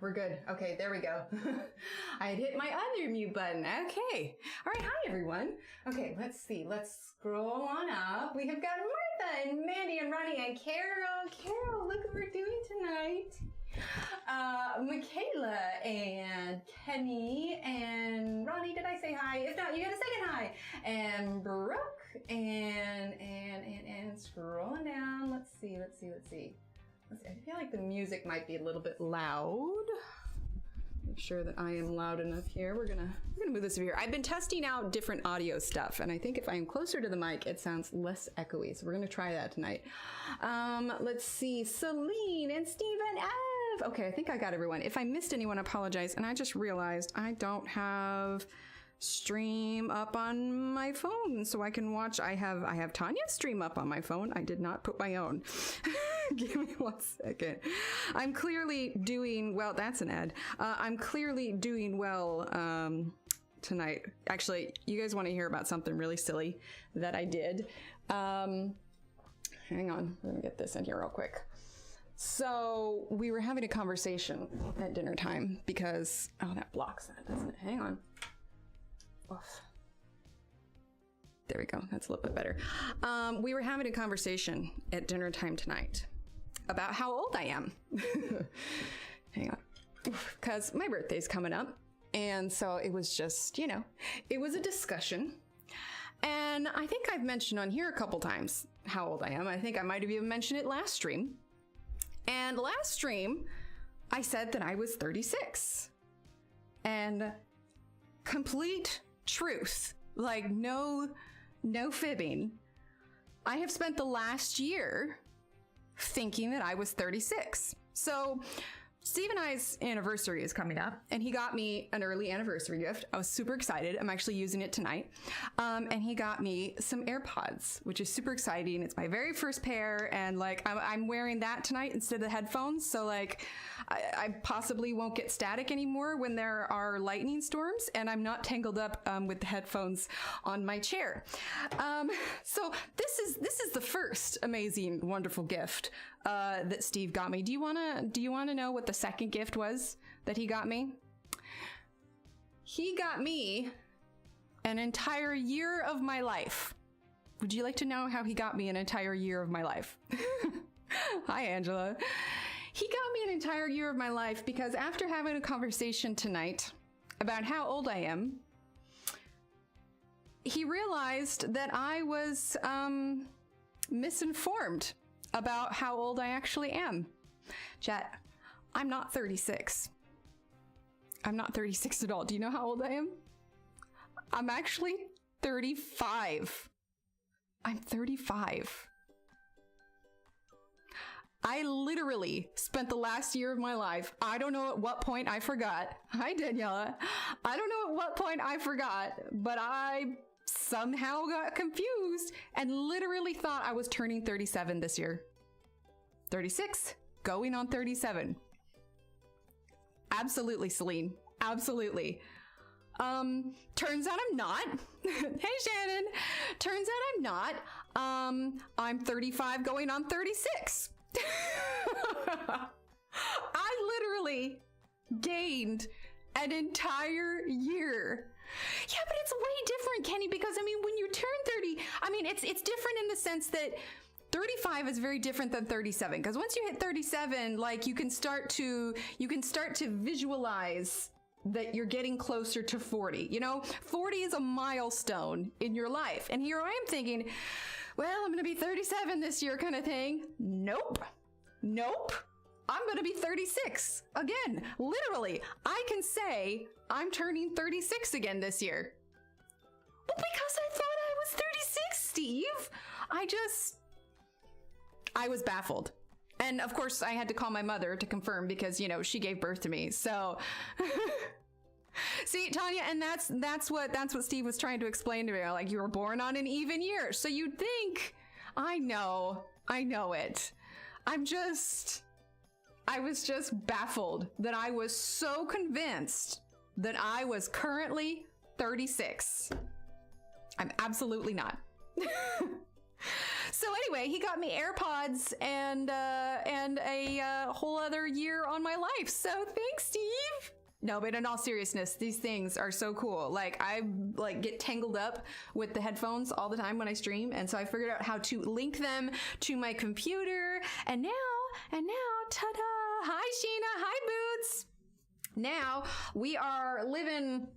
We're good. Okay, there we go. I had hit my other mute button. Okay. All right, hi everyone. Okay, let's see. Let's scroll on up. We have got Martha and Mandy and Ronnie and Carol. Carol, look what we're doing tonight. Michaela and Kenny and Ronnie, did I say hi? If not, you got a second hi. And Brooke and scrolling down. Let's see. I feel like the music might be a little bit loud. Make sure that I am loud enough here. We're gonna move this over here. I've been testing out different audio stuff, and I think if I'm closer to the mic, it sounds less echoey. So we're gonna try that tonight. Let's see, Celine and Stephen F. Okay, I think I got everyone. If I missed anyone, I apologize. And I just realized I don't have stream up on my phone, so I can watch. I have Tanya's stream up on my phone. I did not put my own. Give me 1 second. I'm clearly doing well. That's an ad. I'm clearly doing well tonight. Actually, you guys want to hear about something really silly that I did? Hang on. Let me get this in here real quick. So we were having a conversation at dinner time because, oh, that blocks that, doesn't it? Hang on. Oof. There we go. That's a little bit better. We were having a conversation at dinner time tonight about how old I am. Hang on. Because my birthday's coming up. And so it was just, you know, it was a discussion. And I think I've mentioned on here a couple times how old I am. I think I might have even mentioned it last stream. And last stream, I said that I was 36. And complete truth, like no fibbing. I have spent the last year thinking that I was 36. So Steve and I's anniversary is coming up, and he got me an early anniversary gift. I was super excited. I'm actually using it tonight. And he got me some AirPods, which is super exciting. It's my very first pair, and like I'm wearing that tonight instead of the headphones. So like I possibly won't get static anymore when there are lightning storms, and I'm not tangled up with the headphones on my chair. So this is the first amazing, wonderful gift that Steve got me. Do you wanna know what the second gift was that he got me? He got me an entire year of my life. Would you like to know how he got me an entire year of my life? Hi, Angela. He got me an entire year of my life because after having a conversation tonight about how old I am, he realized that I was misinformed about how old I actually am. Chat, I'm not 36. I'm not 36 at all. Do you know how old I am? I'm actually 35. I'm 35. I literally spent the last year of my life, I don't know at what point I forgot. Hi, Daniela. I don't know at what point I forgot, but I somehow got confused and literally thought I was turning 37 this year. 36, going on 37. Absolutely, Celine. Absolutely. Turns out I'm not. Hey, Shannon. Turns out I'm not. I'm 35 going on 36. I literally gained an entire year. Yeah, but it's way different, Kenny, because I mean, when you turn 30, I mean, it's different in the sense that 35 is very different than 37, because once you hit 37, like you can start to visualize that you're getting closer to 40. You know, 40 is a milestone in your life. And here I am thinking, well, I'm going to be 37 this year kind of thing. Nope. Nope. I'm going to be 36 again. Literally, I can say I'm turning 36 again this year. Well, because I thought I was 36, Steve. I was baffled. And of course I had to call my mother to confirm because, you know, she gave birth to me. So see, Tanya, and that's what Steve was trying to explain to me. Like, you were born on an even year. So you'd think, I know it. I was just baffled that I was so convinced that I was currently 36. I'm absolutely not. So anyway, he got me AirPods and a whole other year on my life. So thanks, Steve. No, but in all seriousness, these things are so cool. Like I get tangled up with the headphones all the time when I stream. And so I figured out how to link them to my computer. And now, ta-da. Hi, Sheena. Hi, Boots. Now we are living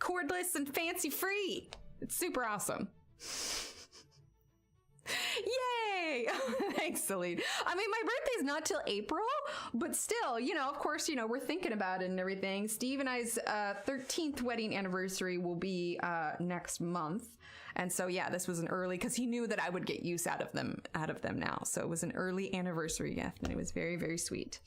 cordless and fancy free. It's super awesome. Yay! Thanks, Celine. I mean, my birthday's not till April, but still, of course, we're thinking about it and everything. Steve and I's 13th wedding anniversary will be next month. And so, yeah, this was an early, because he knew that I would get use out of them now. So it was an early anniversary gift, and it was very, very sweet.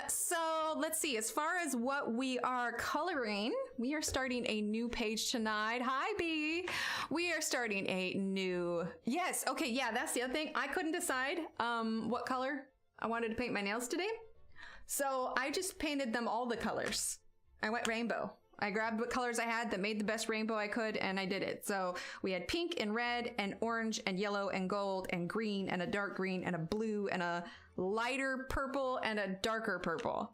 So let's see. As far as what we are coloring, we are starting a new page tonight. Hi, B. We are starting a new. Yes. Okay. Yeah, that's the other thing. I couldn't decide what color I wanted to paint my nails today. So I just painted them all the colors. I went rainbow. I grabbed what colors I had that made the best rainbow I could, and I did it. So we had pink and red and orange and yellow and gold and green and a dark green and a blue and a lighter purple and a darker purple.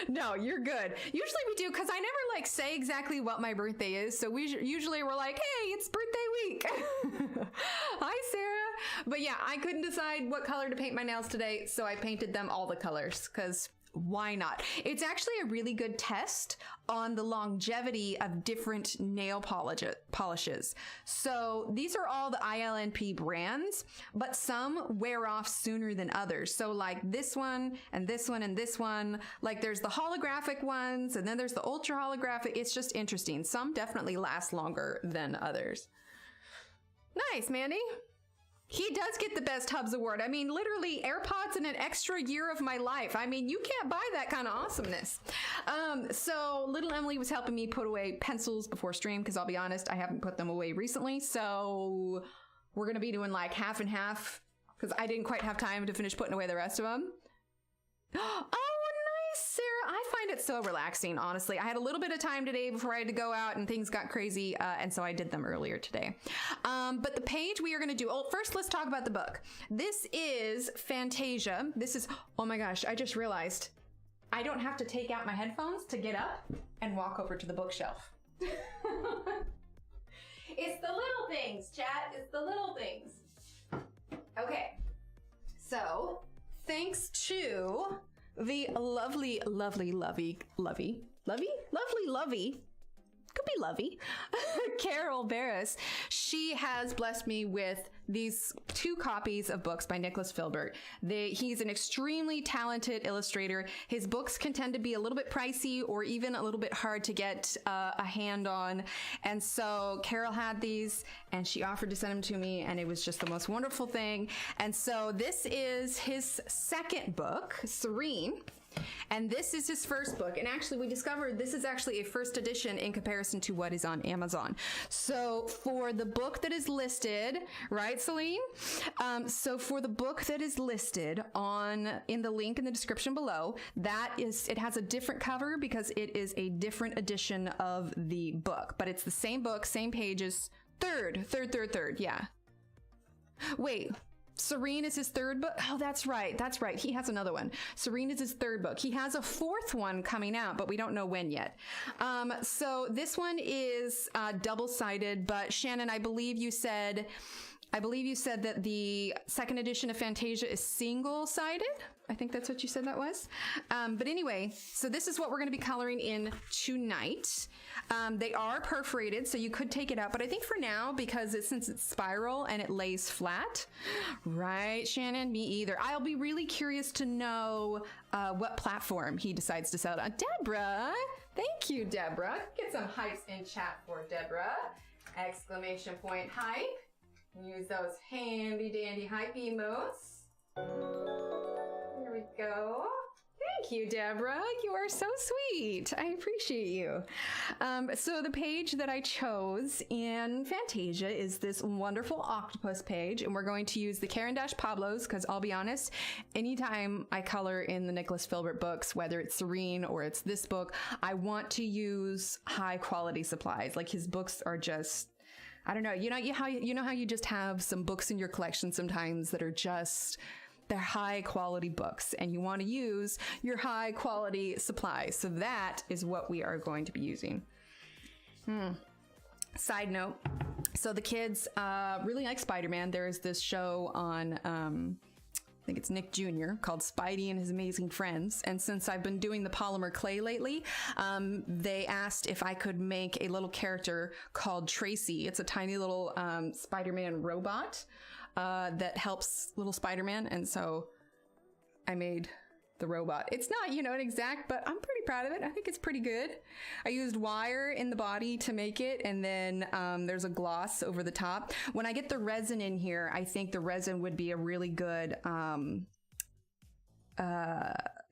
No, you're good. Usually we do, because I never say exactly what my birthday is. So usually we're like, hey, it's birthday week. Hi, Sarah. But yeah, I couldn't decide what color to paint my nails today, so I painted them all the colors, because why not? It's actually a really good test on the longevity of different nail polishes. So these are all the ILNP brands, but some wear off sooner than others. So like this one and this one and this one, like there's the holographic ones and then there's the ultra holographic. It's just interesting. Some definitely last longer than others. Nice, Mandy. He does get the Best Hubs Award. I mean, literally AirPods and an extra year of my life. I mean, you can't buy that kind of awesomeness. So little Emily was helping me put away pencils before stream, because I'll be honest, I haven't put them away recently. So we're going to be doing like half and half, because I didn't quite have time to finish putting away the rest of them. Oh, nice, Sarah. I find it so relaxing, honestly. I had a little bit of time today before I had to go out and things got crazy, and so I did them earlier today. But the page we are going to do, first let's talk about the book. This is Fantasia. This is, oh my gosh, I just realized I don't have to take out my headphones to get up and walk over to the bookshelf. It's the little things, chat. It's the little things. Okay, so thanks to the lovely, could be lovey, Carol Barris. She has blessed me with these 2 copies of books by Nicholas Filbert. He's an extremely talented illustrator. His books can tend to be a little bit pricey or even a little bit hard to get a hand on. And so Carol had these and she offered to send them to me, and it was just the most wonderful thing. And so this is his second book, Serene. And this is his first book. And actually, we discovered this is actually a first edition in comparison to what is on Amazon. So for the book that is listed, right, Celine? So for the book that is listed in the link in the description below, it has a different cover because it is a different edition of the book. But it's the same book, same pages. Third. Yeah. Wait. Serene is his third book. Oh, that's right. He has another one. Serene is his third book. He has a fourth one coming out, but we don't know when yet. So this one is double-sided, but Shannon, I believe you said that the second edition of Fantasia is single-sided. I think that's what you said that was. But anyway, so this is what we're going to be coloring in tonight. They are perforated, so you could take it out. But I think for now, since it's spiral and it lays flat, right, Shannon? Me either. I'll be really curious to know what platform he decides to sell it on. Deborah! Thank you, Deborah. Get some hypes in chat for Deborah. Exclamation point hype. Use those handy dandy hype emotes. There we go. Thank you, Deborah. You are so sweet. I appreciate you. So the page that I chose in Fantasia is this wonderful octopus page, and we're going to use the Caran Pablos, because I'll be honest, anytime I color in the Nicholas Filbert books, whether it's Serene or it's this book, I want to use high quality supplies. Like his books are just I don't know. You know how you just have some books in your collection sometimes that are just, they're high quality books and you want to use your high quality supplies. So that is what we are going to be using. Side note. So the kids really like Spider-Man. There's this show on, I think it's Nick Jr. called Spidey and His Amazing Friends. And since I've been doing the polymer clay lately, they asked if I could make a little character called Tracy. It's a tiny little Spider-Man robot that helps little Spider-Man. And so I made the robot. It's not, you know, an exact, but I'm pretty proud of it. I think it's pretty good. I used wire in the body to make it, and then there's a gloss over the top. When I get the resin in here, I think the resin would be a really good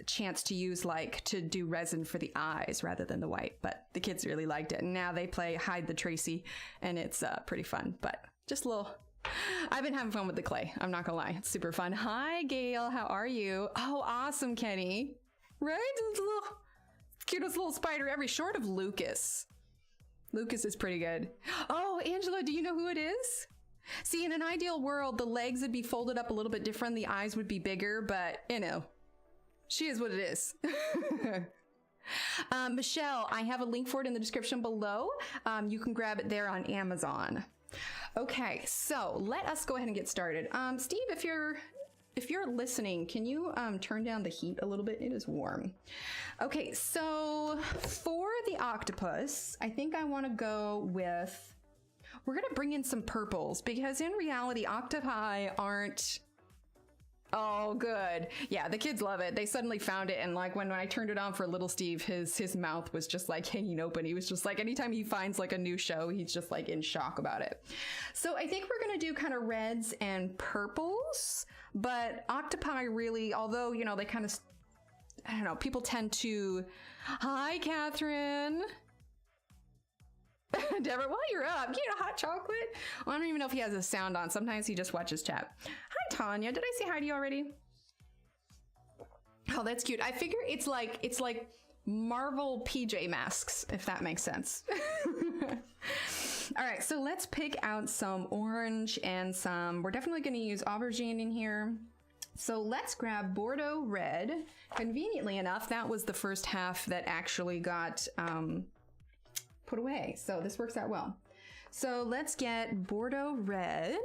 chance to use, like, to do resin for the eyes rather than the white. But the kids really liked it, and now they play Hide the Tracy, and it's pretty fun. But just a little... I've been having fun with the clay. I'm not gonna lie. It's super fun. Hi, Gail. How are you? Oh, awesome, Kenny. Right? It's a little cutest little spider ever. Short of Lucas. Lucas is pretty good. Oh, Angela, do you know who it is? See, in an ideal world, the legs would be folded up a little bit different. The eyes would be bigger, but, you know, she is what it is. Michelle, I have a link for it in the description below. You can grab it there on Amazon. Okay, so let us go ahead and get started. Steve, if you're listening, can you turn down the heat a little bit? It is warm. Okay, so for the octopus, I think I want to go with, we're going to bring in some purples because in reality, octopi aren't... Oh, good. Yeah, the kids love it. They suddenly found it, and like when I turned it on for little Steve, his mouth was just like hanging open. He was just like, anytime he finds like a new show, he's just like in shock about it. So I think we're gonna do kind of reds and purples, but octopi really, although, you know, they kind of, I don't know, people tend to... Hi, Catherine. Deborah, while you're up, you know, hot chocolate. Well, I don't even know if he has a sound on. Sometimes he just watches chat. Hi, Tanya. Did I say hi to you already? Oh, that's cute. I figure it's like Marvel PJ masks, if that makes sense. All right, so let's pick out some orange and some, we're definitely going to use aubergine in here. So let's grab Bordeaux red. Conveniently enough, that was the first half that actually got put away. So this works out well. So let's get Bordeaux red.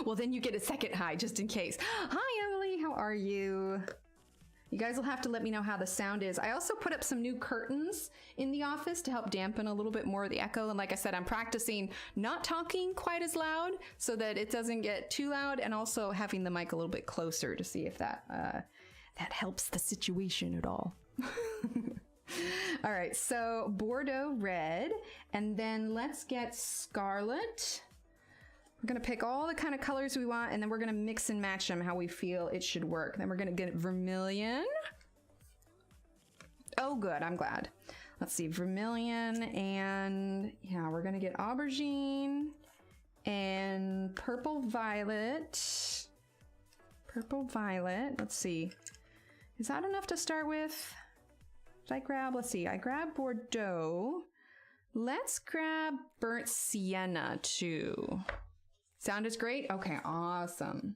Well, then you get a second hi just in case. Hi, Emily. How are you? You guys will have to let me know how the sound is. I also put up some new curtains in the office to help dampen a little bit more of the echo. And like I said, I'm practicing not talking quite as loud so that it doesn't get too loud, and also having the mic a little bit closer to see if that helps the situation at all. All right, so Bordeaux red, and then let's get scarlet. We're gonna pick all the kind of colors we want, and then we're gonna mix and match them how we feel it should work. Then we're gonna get vermilion. Oh, good, I'm glad. Let's see, vermilion, and yeah, we're gonna get aubergine and purple violet. Purple violet, let's see. Is that enough to start with? Did I grab, let's see, I grabbed Bordeaux. Let's grab burnt sienna too. Sound is great? Okay, awesome.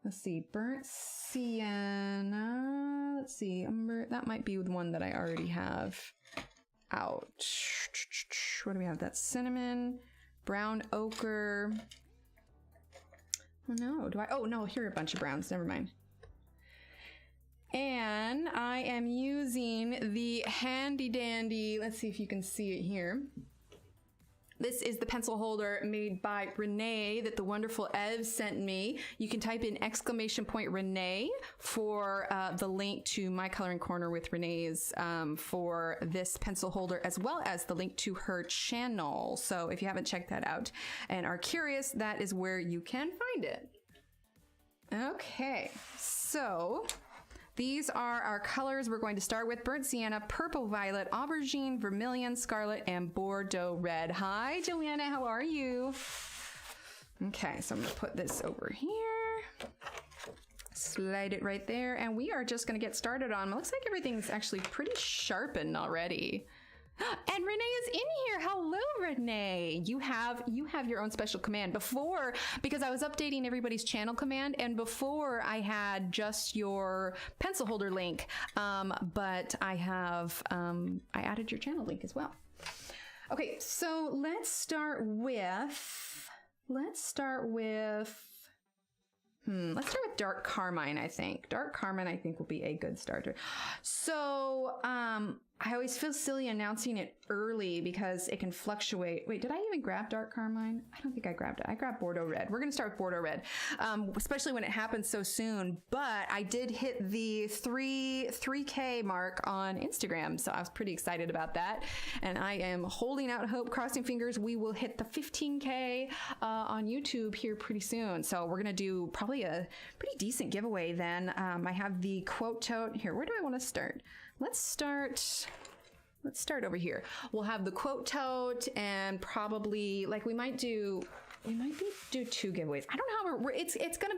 Let's see, burnt sienna. Let's see, that might be the one that I already have out. What do we have? That's cinnamon, brown ochre. Oh no, oh no, here are a bunch of browns, never mind. And I am using the handy dandy, let's see if you can see it here. This is the pencil holder made by Renee that the wonderful Ev sent me. You can type in !Renee for the link to My Coloring Corner with Renee's for this pencil holder, as well as the link to her channel. So if you haven't checked that out and are curious, that is where you can find it. Okay, so these are our colors. We're going to start with burnt sienna, purple violet, aubergine, vermilion, scarlet, and Bordeaux red. Hi, Joanna, how are you? Okay, so I'm gonna put this over here. Slide it right there, and we are just gonna get started on, it looks like everything's actually pretty sharpened already. And Renee is in here. Hello, Renee. You have your own special command. Before, because I was updating everybody's channel command, and before I had just your pencil holder link, but I have I added your channel link as well. Okay, so let's start with Dark Carmine, I think. Dark Carmine, I think, will be a good starter. So, I always feel silly announcing it early because it can fluctuate. Wait, did I even grab Dark Carmine? I don't think I grabbed it. I grabbed Bordeaux Red. We're going to start with Bordeaux Red, especially when it happens so soon. But I did hit the 3K mark on Instagram, so I was pretty excited about that. And I am holding out hope, crossing fingers, we will hit the 15K on YouTube here pretty soon. So we're going to do probably a pretty decent giveaway then. I have the quote tote here. Where do I want to start? Let's start over here. We'll have the quote tote, and probably like we might do 2 giveaways. I don't know how it's gonna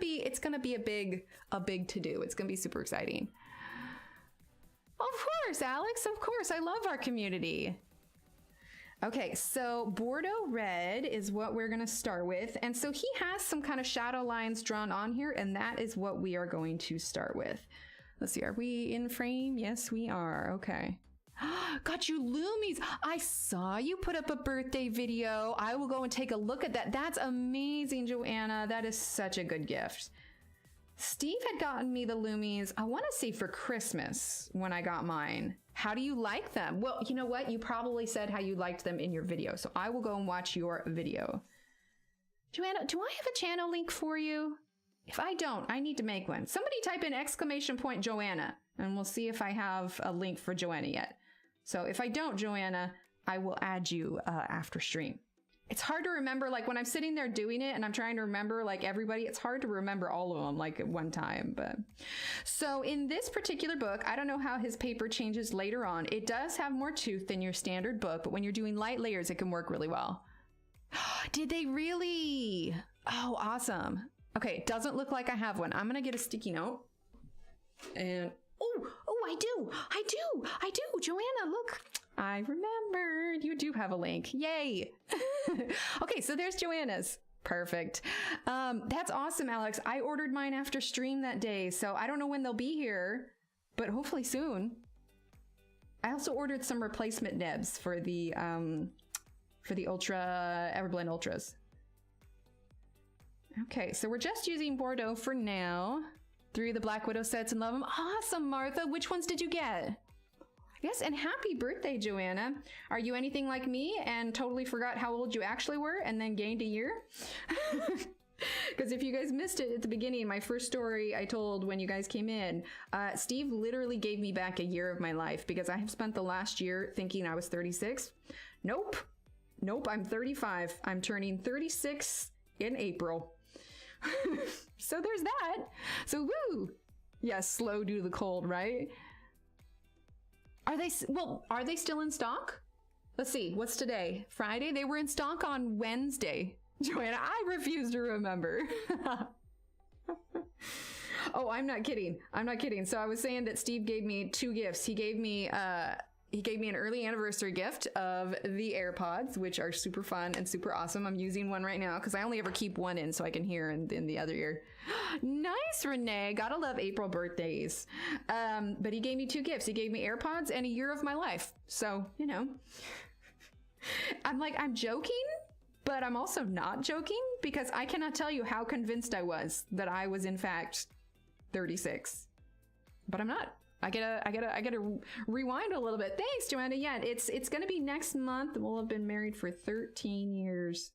be a big to do. It's gonna be super exciting. Of course, Alex. Of course, I love our community. Okay, so Bordeaux Red is what we're gonna start with, and so he has some kind of shadow lines drawn on here, and that is what we are going to start with. Let's see, are we in frame? Yes, we are. Okay. Got you Loomies. I saw you put up a birthday video. I will go and take a look at that. That's amazing, Joanna. That is such a good gift. Steve had gotten me the Loomies, I want to say for Christmas when I got mine. How do you like them? Well, you know what? You probably said how you liked them in your video, so I will go and watch your video. Joanna, do I have a channel link for you? If I don't, I need to make one. Somebody type in !, Joanna, and we'll see if I have a link for Joanna yet. So if I don't, Joanna, I will add you after stream. It's hard to remember, like when I'm sitting there doing it and I'm trying to remember like everybody, it's hard to remember all of them like at one time. But so in this particular book, I don't know how his paper changes later on. It does have more tooth than your standard book, but when you're doing light layers, it can work really well. Did they really? Oh, awesome. Okay, doesn't look like I have one. I'm gonna get a sticky note. And I do. Joanna, look. I remembered. You do have a link. Yay. Okay, so there's Joanna's. Perfect. That's awesome, Alex. I ordered mine after stream that day, so I don't know when they'll be here, but hopefully soon. I also ordered some replacement nibs for the Ultra Everblend Ultras. Okay, so we're just using Bordeaux for now. 3 of the Black Widow sets and love them. Awesome, Martha. Which ones did you get? Yes, and happy birthday, Joanna. Are you anything like me and totally forgot how old you actually were and then gained a year? Because if you guys missed it at the beginning, my first story I told when you guys came in, Steve literally gave me back a year of my life because I have spent the last year thinking I was 36. Nope, I'm 35. I'm turning 36 in April. So there's that. So woo! Yeah, slow due to the cold, right? Are they still in stock? Let's see, what's today? Friday? They were in stock on Wednesday. Joanna, I refuse to remember. Oh, I'm not kidding. So I was saying that Steve gave me 2 gifts. He gave me an early anniversary gift of the AirPods, which are super fun and super awesome. I'm using one right now because I only ever keep one in so I can hear in the other ear. Nice, Renee. Gotta love April birthdays. But he gave me 2 gifts. He gave me AirPods and a year of my life. So, you know, I'm joking, but I'm also not joking because I cannot tell you how convinced I was that I was in fact 36, but I'm not. I gotta rewind a little bit. Thanks, Joanna. Yeah, it's gonna be next month. We'll have been married for 13 years.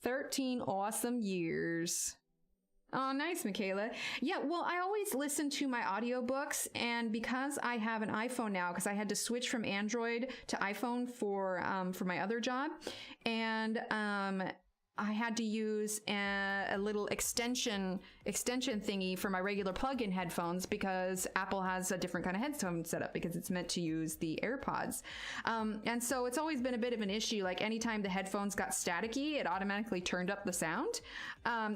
13 awesome years. Oh, nice, Michaela. Yeah, well, I always listen to my audiobooks, and because I have an iPhone now, because I had to switch from Android to iPhone for my other job, and I had to use a little extension thingy for my regular plug-in headphones because Apple has a different kind of headphone setup because it's meant to use the AirPods. And so it's always been a bit of an issue. Like anytime the headphones got staticky, it automatically turned up the sound.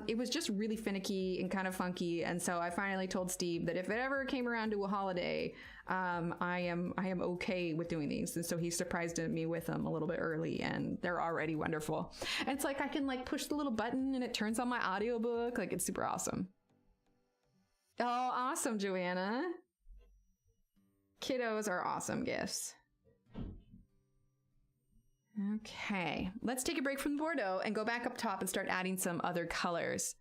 It was just really finicky and kind of funky. And so I finally told Steve that if it ever came around to a holiday, I am okay with doing these. And so he surprised me with them a little bit early, and they're already wonderful. And it's like I can like push the little button and it turns on my audiobook. Like, it's super awesome. Oh, awesome, Joanna. Kiddos are awesome gifts. Okay, let's take a break from the Bordeaux and go back up top and start adding some other colors.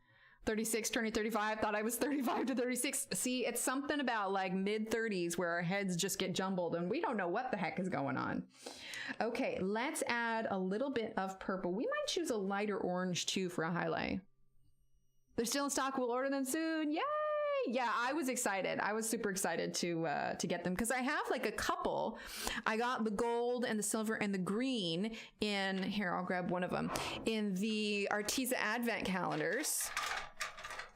36 turning 35, thought I was 35 to 36. See, it's something about like mid-30s where our heads just get jumbled and we don't know what the heck is going on. Okay, let's add a little bit of purple. We might choose a lighter orange too for a highlight. They're still in stock, we'll order them soon. Yay! Yeah, I was excited. I was super excited to get them because I have like a couple. I got the gold and the silver and the green in, here, I'll grab one of them, in the Arteza Advent calendars.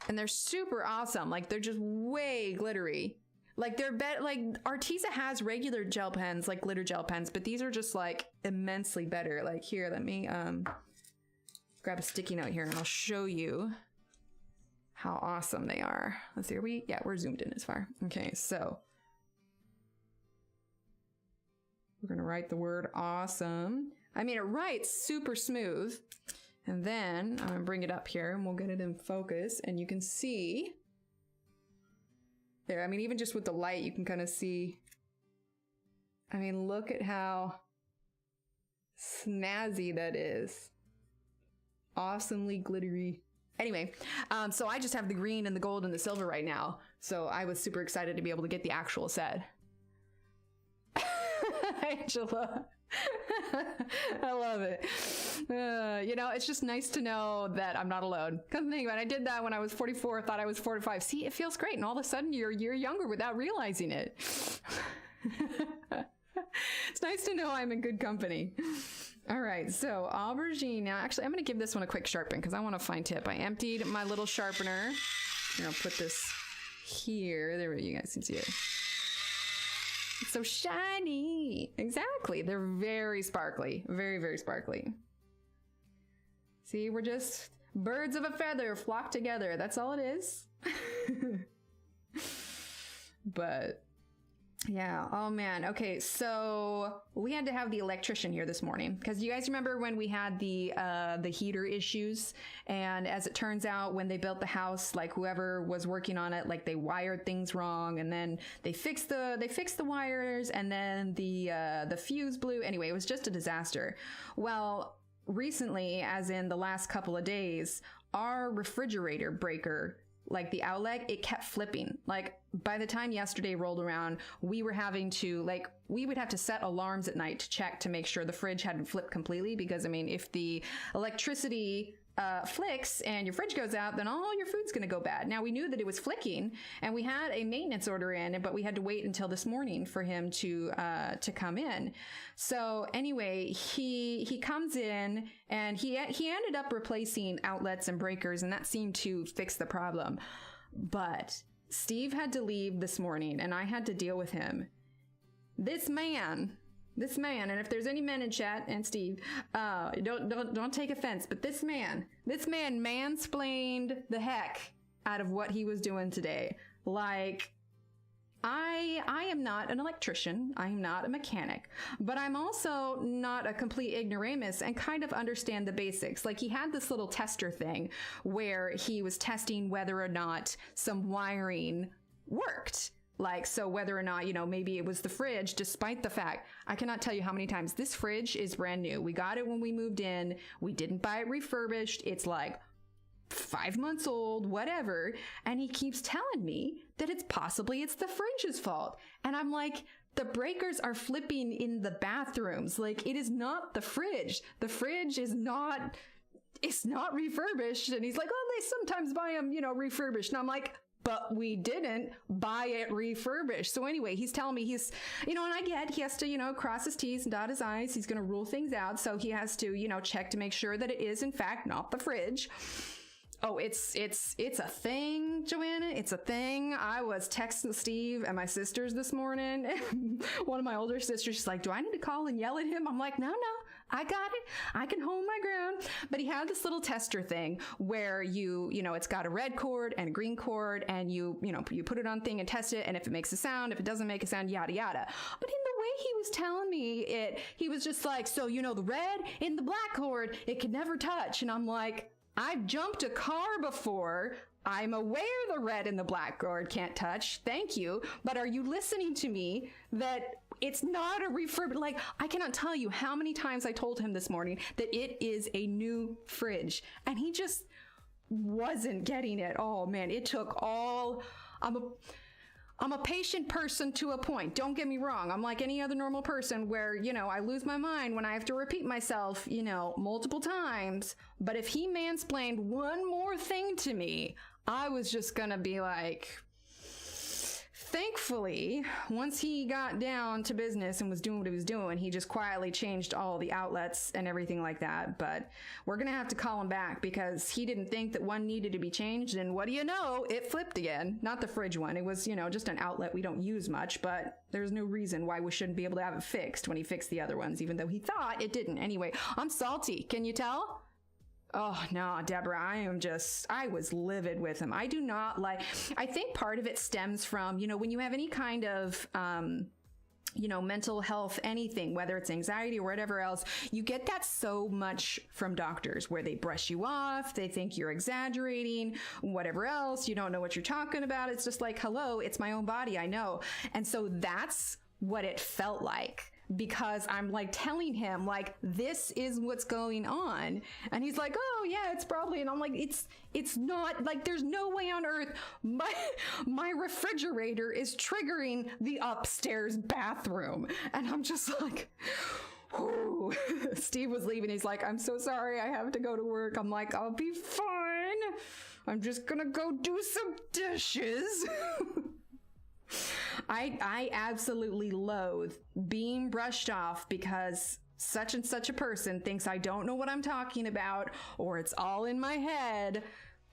And they're super awesome. Like, they're just way glittery. Like, they're better. Like, Arteza has regular gel pens, like glitter gel pens, but these are just like immensely better. Like, here, let me grab a sticky note here and I'll show you how awesome they are. Let's see, we're zoomed in as far. Okay, so we're gonna write the word awesome. I mean, it writes super smooth. And then I'm gonna bring it up here and we'll get it in focus and you can see there. I mean, even just with the light, you can kind of see. I mean, look at how snazzy that is. Awesomely glittery. Anyway, so I just have the green and the gold and the silver right now. So I was super excited to be able to get the actual set. Angela. I love it. You know, it's just nice to know that I'm not alone. Come think about it, I did that when I was 44, thought I was 45. See, it feels great. And all of a sudden you're a year younger without realizing it. It's nice to know I'm in good company. All right, so aubergine. Now, actually, I'm going to give this one a quick sharpen because I want a fine tip. I emptied my little sharpener. I'll put this here. There you guys can see it. It's so shiny. Exactly. They're very sparkly. Very, very sparkly. See, we're just birds of a feather flock together. That's all it is. But yeah, oh man. Okay, so we had to have the electrician here this morning because you guys remember when we had the heater issues, and as it turns out, when they built the house, like whoever was working on it, like they wired things wrong, and then they fixed the wires, and then the fuse blew. Anyway, it was just a disaster. Well, recently, as in the last couple of days, our refrigerator breaker, like the outlet, it kept flipping. Like by the time yesterday rolled around, we were having to, like, we would have to set alarms at night to check to make sure the fridge hadn't flipped completely. Because I mean, if the electricity flicks and your fridge goes out, then all your food's going to go bad. Now we knew that it was flicking and we had a maintenance order in, but we had to wait until this morning for him to come in. So anyway, he comes in and he ended up replacing outlets and breakers, and that seemed to fix the problem. But Steve had to leave this morning and I had to deal with him. This man, and if there's any men in chat, and Steve, don't take offense, but this man mansplained the heck out of what he was doing today. Like, I am not an electrician, I am not a mechanic, but I'm also not a complete ignoramus and kind of understand the basics. Like, he had this little tester thing where he was testing whether or not some wiring worked. Like, so whether or not, you know, maybe it was the fridge, despite the fact, I cannot tell you how many times this fridge is brand new. We got it when we moved in. We didn't buy it refurbished. It's like 5 months old, whatever. And he keeps telling me that it's the fridge's fault. And I'm like, the breakers are flipping in the bathrooms. Like, it is not the fridge. The fridge is not, it's not refurbished. And he's like, oh, they sometimes buy them, you know, refurbished. And I'm like, but we didn't buy it refurbished. So anyway, he's telling me he's, you know, and I get he has to, you know, cross his T's and dot his I's. He's going to rule things out. So he has to, you know, check to make sure that it is in fact not the fridge. Oh, it's a thing, Joanna. It's a thing. I was texting Steve and my sisters this morning. One of my older sisters, she's like, do I need to call and yell at him? I'm like, no. I got it. I can hold my ground. But he had this little tester thing where you know, it's got a red cord and a green cord, and you put it on thing and test it. And if it makes a sound, if it doesn't make a sound, yada, yada. But in the way he was telling me it, he was just like, so, you know, the red in the black cord, it could never touch. And I'm like, I've jumped a car before. I'm aware the red and the black cord can't touch. Thank you. But are you listening to me that it's not a refurb? Like, I cannot tell you how many times I told him this morning that it is a new fridge, and he just wasn't getting it. Oh man, it took all, I'm a patient person to a point. Don't get me wrong. I'm like any other normal person where, you know, I lose my mind when I have to repeat myself, you know, multiple times. But if he mansplained one more thing to me, I was just gonna be like, thankfully, once he got down to business and was doing what he was doing, he just quietly changed all the outlets and everything like that. But we're going to have to call him back because he didn't think that one needed to be changed. And what do you know? It flipped again. Not the fridge one. It was, you know, just an outlet we don't use much, but there's no reason why we shouldn't be able to have it fixed when he fixed the other ones, even though he thought it didn't. Anyway, I'm salty. Can you tell? Oh, no, Deborah, I was livid with him. I do not like, I think part of it stems from, you know, when you have any kind of, you know, mental health, anything, whether it's anxiety or whatever else, you get that so much from doctors where they brush you off. They think you're exaggerating, whatever else. You don't know what you're talking about. It's just like, hello, it's my own body. I know. And so that's what it felt like. Because I'm like telling him like, this is what's going on. And he's like, oh yeah, it's probably, and I'm like, it's not, like, there's no way on earth my refrigerator is triggering the upstairs bathroom. And I'm just like, whew. Steve was leaving. He's like, I'm so sorry, I have to go to work. I'm like, I'll be fine. I'm just gonna go do some dishes. I absolutely loathe being brushed off because such and such a person thinks I don't know what I'm talking about, or it's all in my head.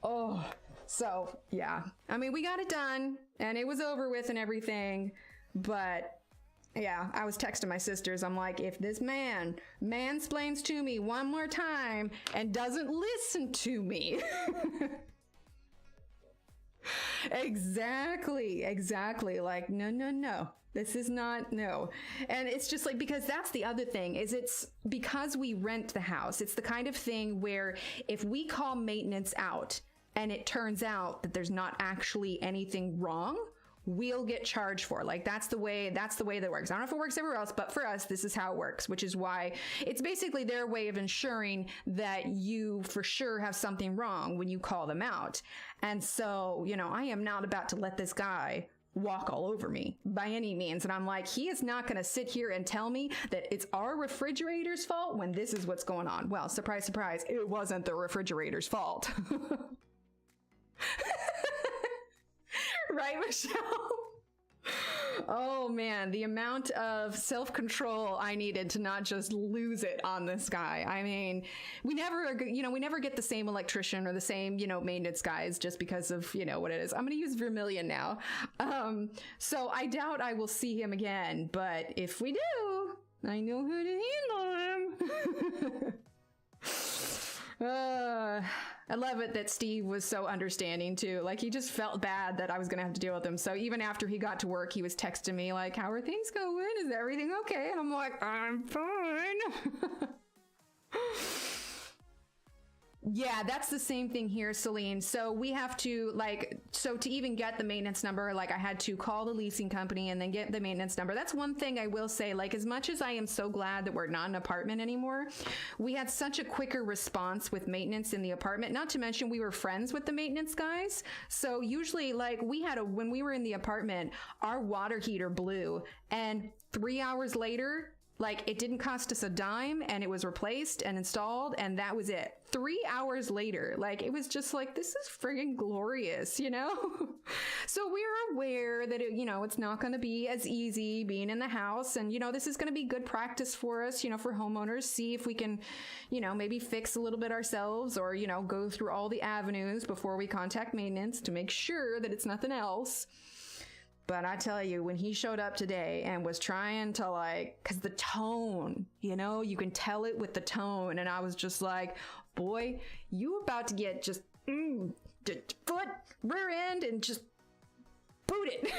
Oh, so yeah. I mean, we got it done and it was over with and everything, but yeah, I was texting my sisters. I'm like, if this man mansplains to me one more time and doesn't listen to me. Exactly. Like, no. This is not, no. And it's just like, because that's the other thing, is it's because we rent the house. It's the kind of thing where if we call maintenance out and it turns out that there's not actually anything wrong, we'll get charged for. Like, that's the way that works. I don't know if it works everywhere else, but for us, this is how it works, which is why it's basically their way of ensuring that you for sure have something wrong when you call them out. And so, you know, I am not about to let this guy walk all over me by any means. And I'm like, he is not going to sit here and tell me that it's our refrigerator's fault when this is what's going on. Well, surprise, surprise, it wasn't the refrigerator's fault. Right, Michelle? Oh man, the amount of self-control I needed to not just lose it on this guy. I mean, we never get the same electrician or the same, you know, maintenance guys just because of, you know, what it is. I'm going to use Vermilion now. So I doubt I will see him again, but if we do, I know who to handle him. I love it that Steve was so understanding too. Like, he just felt bad that I was going to have to deal with him. So even after he got to work, he was texting me like, how are things going? Is everything okay? And I'm like, I'm fine. Yeah, that's the same thing here, Celine. So we have to, like, so to even get the maintenance number, like, I had to call the leasing company and then get the maintenance number. That's one thing I will say, like, as much as I am so glad that we're not an apartment anymore, we had such a quicker response with maintenance in the apartment. Not to mention we were friends with the maintenance guys. So usually, like, when we were in the apartment, our water heater blew, and 3 hours later, like, it didn't cost us a dime, and it was replaced and installed, and that was it. 3 hours later, like, it was just like, this is friggin' glorious, you know? So we're aware that, it's not going to be as easy being in the house, and, this is going to be good practice for us, for homeowners, see if we can, maybe fix a little bit ourselves, or, go through all the avenues before we contact maintenance to make sure that it's nothing else. But I tell you, when he showed up today and was trying to like, cause the tone, you know, you can tell it with the tone. And I was just like, boy, you about to get just foot, rear end, and just boot it.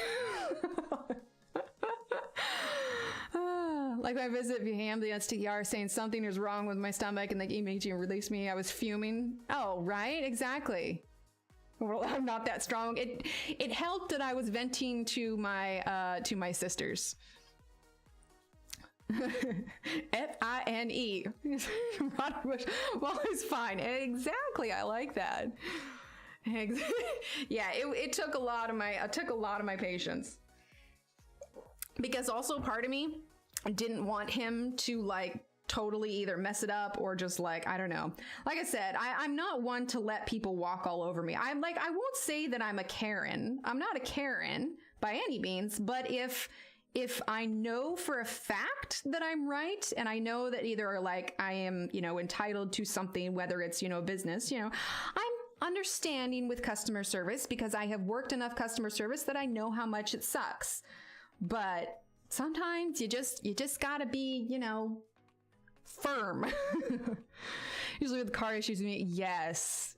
Like my visit via ambulance to ER saying something is wrong with my stomach and they immediately released me. I was fuming. Oh, right, exactly. Well, I'm not that strong. It helped that I was venting to my sisters. F-I-N-E. Well, it's fine. Exactly. I like that. Yeah, it took a lot of my patience. Because also part of me didn't want him to like totally either mess it up or just like, I don't know. Like I said, I'm not one to let people walk all over me. I'm like, I won't say that I'm a Caran. I'm not a Caran by any means, but if I know for a fact that I'm right, and I know that either like I am, you know, entitled to something, whether it's, you know, business, you know, I'm understanding with customer service because I have worked enough customer service that I know how much it sucks. But sometimes you just gotta be, you know, firm. Usually with car issues, yes,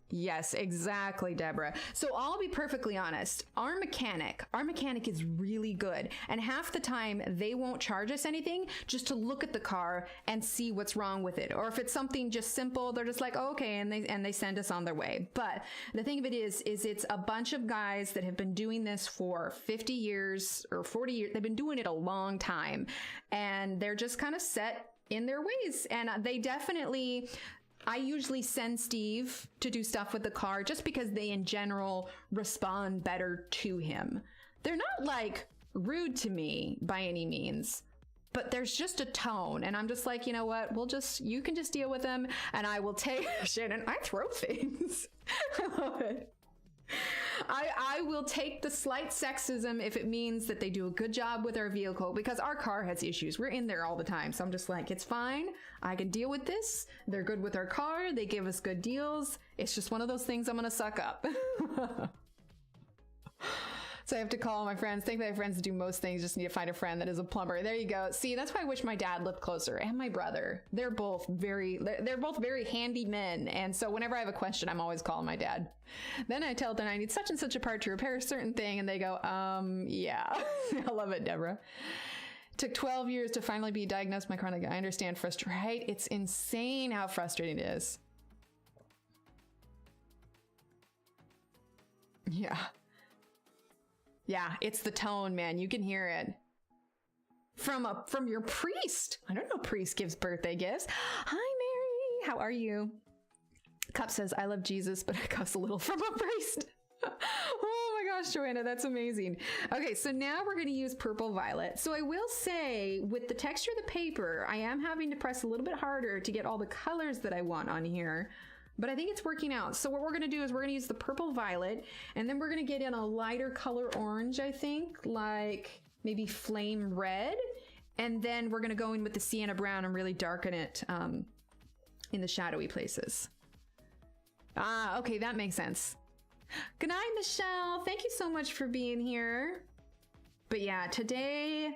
exactly, Deborah. So I'll be perfectly honest. Our mechanic is really good. And half the time they won't charge us anything just to look at the car and see what's wrong with it. Or if it's something just simple, they're just like, oh, okay. And they send us on their way. But the thing of it is it's a bunch of guys that have been doing this for 50 years or 40 years. They've been doing it a long time and they're just kind of set in their ways. And they definitely, I usually send Steve to do stuff with the car just because they in general respond better to him. They're not like rude to me by any means, but there's just a tone. And I'm just like, you know what? You can just deal with them and I will take shit and I throw things. I love it. I will take the slight sexism if it means that they do a good job with our vehicle because our car has issues. We're in there all the time. So I'm just like, it's fine. I can deal with this. They're good with our car. They give us good deals. It's just one of those things I'm going to suck up. So I have to call my friends. Thankfully, my friends do most things. Just need to find a friend that is a plumber. There you go. See, that's why I wish my dad lived closer and my brother. They're both very handy men. And so whenever I have a question, I'm always calling my dad. Then I tell them I need such and such a part to repair a certain thing. And they go, yeah. I love it, Deborah. Took 12 years to finally be diagnosed with my chronic. I understand frustration, right? It's insane how frustrating it is. Yeah. Yeah, it's the tone, man. You can hear it. From your priest. I don't know priest gives birthday gifts. Hi, Mary. How are you? Cup says, I love Jesus, but it costs a little from a priest. Oh my gosh, Joanna, that's amazing. Okay, so now we're going to use purple violet. So I will say, with the texture of the paper, I am having to press a little bit harder to get all the colors that I want on here. But I think it's working out. So what we're going to do is we're going to use the purple violet, and then we're going to get in a lighter color orange, I think, like maybe flame red. And then we're going to go in with the sienna brown and really darken it in the shadowy places. Ah, okay, that makes sense. Good night, Michelle. Thank you so much for being here. But yeah, today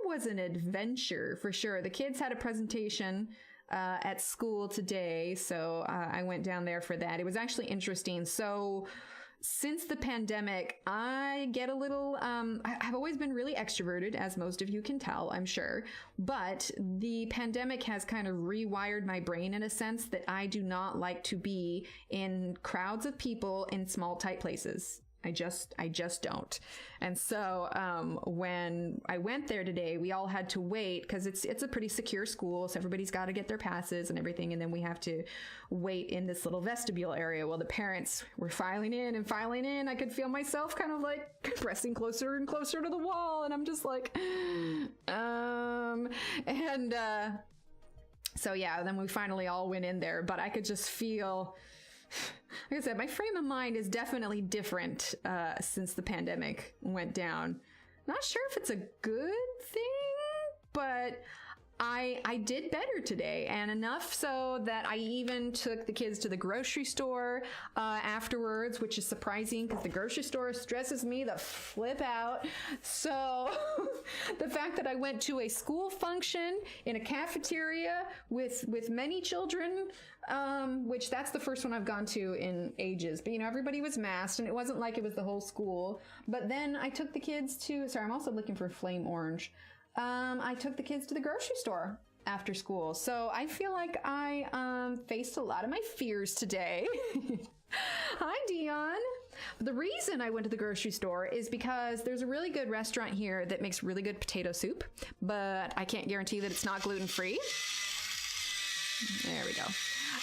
was an adventure for sure. The kids had a presentation at school today, so I went down there for that. It was actually interesting. So since the pandemic, I get a little, I've always been really extroverted, as most of you can tell, I'm sure, but the pandemic has kind of rewired my brain in a sense that I do not like to be in crowds of people in small, tight places. I just don't. And so when I went there today, we all had to wait because it's a pretty secure school. So everybody's got to get their passes and everything. And then we have to wait in this little vestibule area while the parents were filing in and filing in. I could feel myself kind of like pressing closer and closer to the wall. And I'm just like, so yeah, then we finally all went in there, but I could just feel, like I said, my frame of mind is definitely different since the pandemic went down. Not sure if it's a good thing, but I did better today, and enough so that I even took the kids to the grocery store afterwards, which is surprising because the grocery store stresses me the flip out. So the fact that I went to a school function in a cafeteria with many children, which that's the first one I've gone to in ages, but everybody was masked and it wasn't like it was the whole school. But then I took the kids to, sorry, I'm also looking for flame orange. I took the kids to the grocery store after school. So I feel like I faced a lot of my fears today. Hi, Dion. The reason I went to the grocery store is because there's a really good restaurant here that makes really good potato soup, but I can't guarantee that it's not gluten-free. There we go.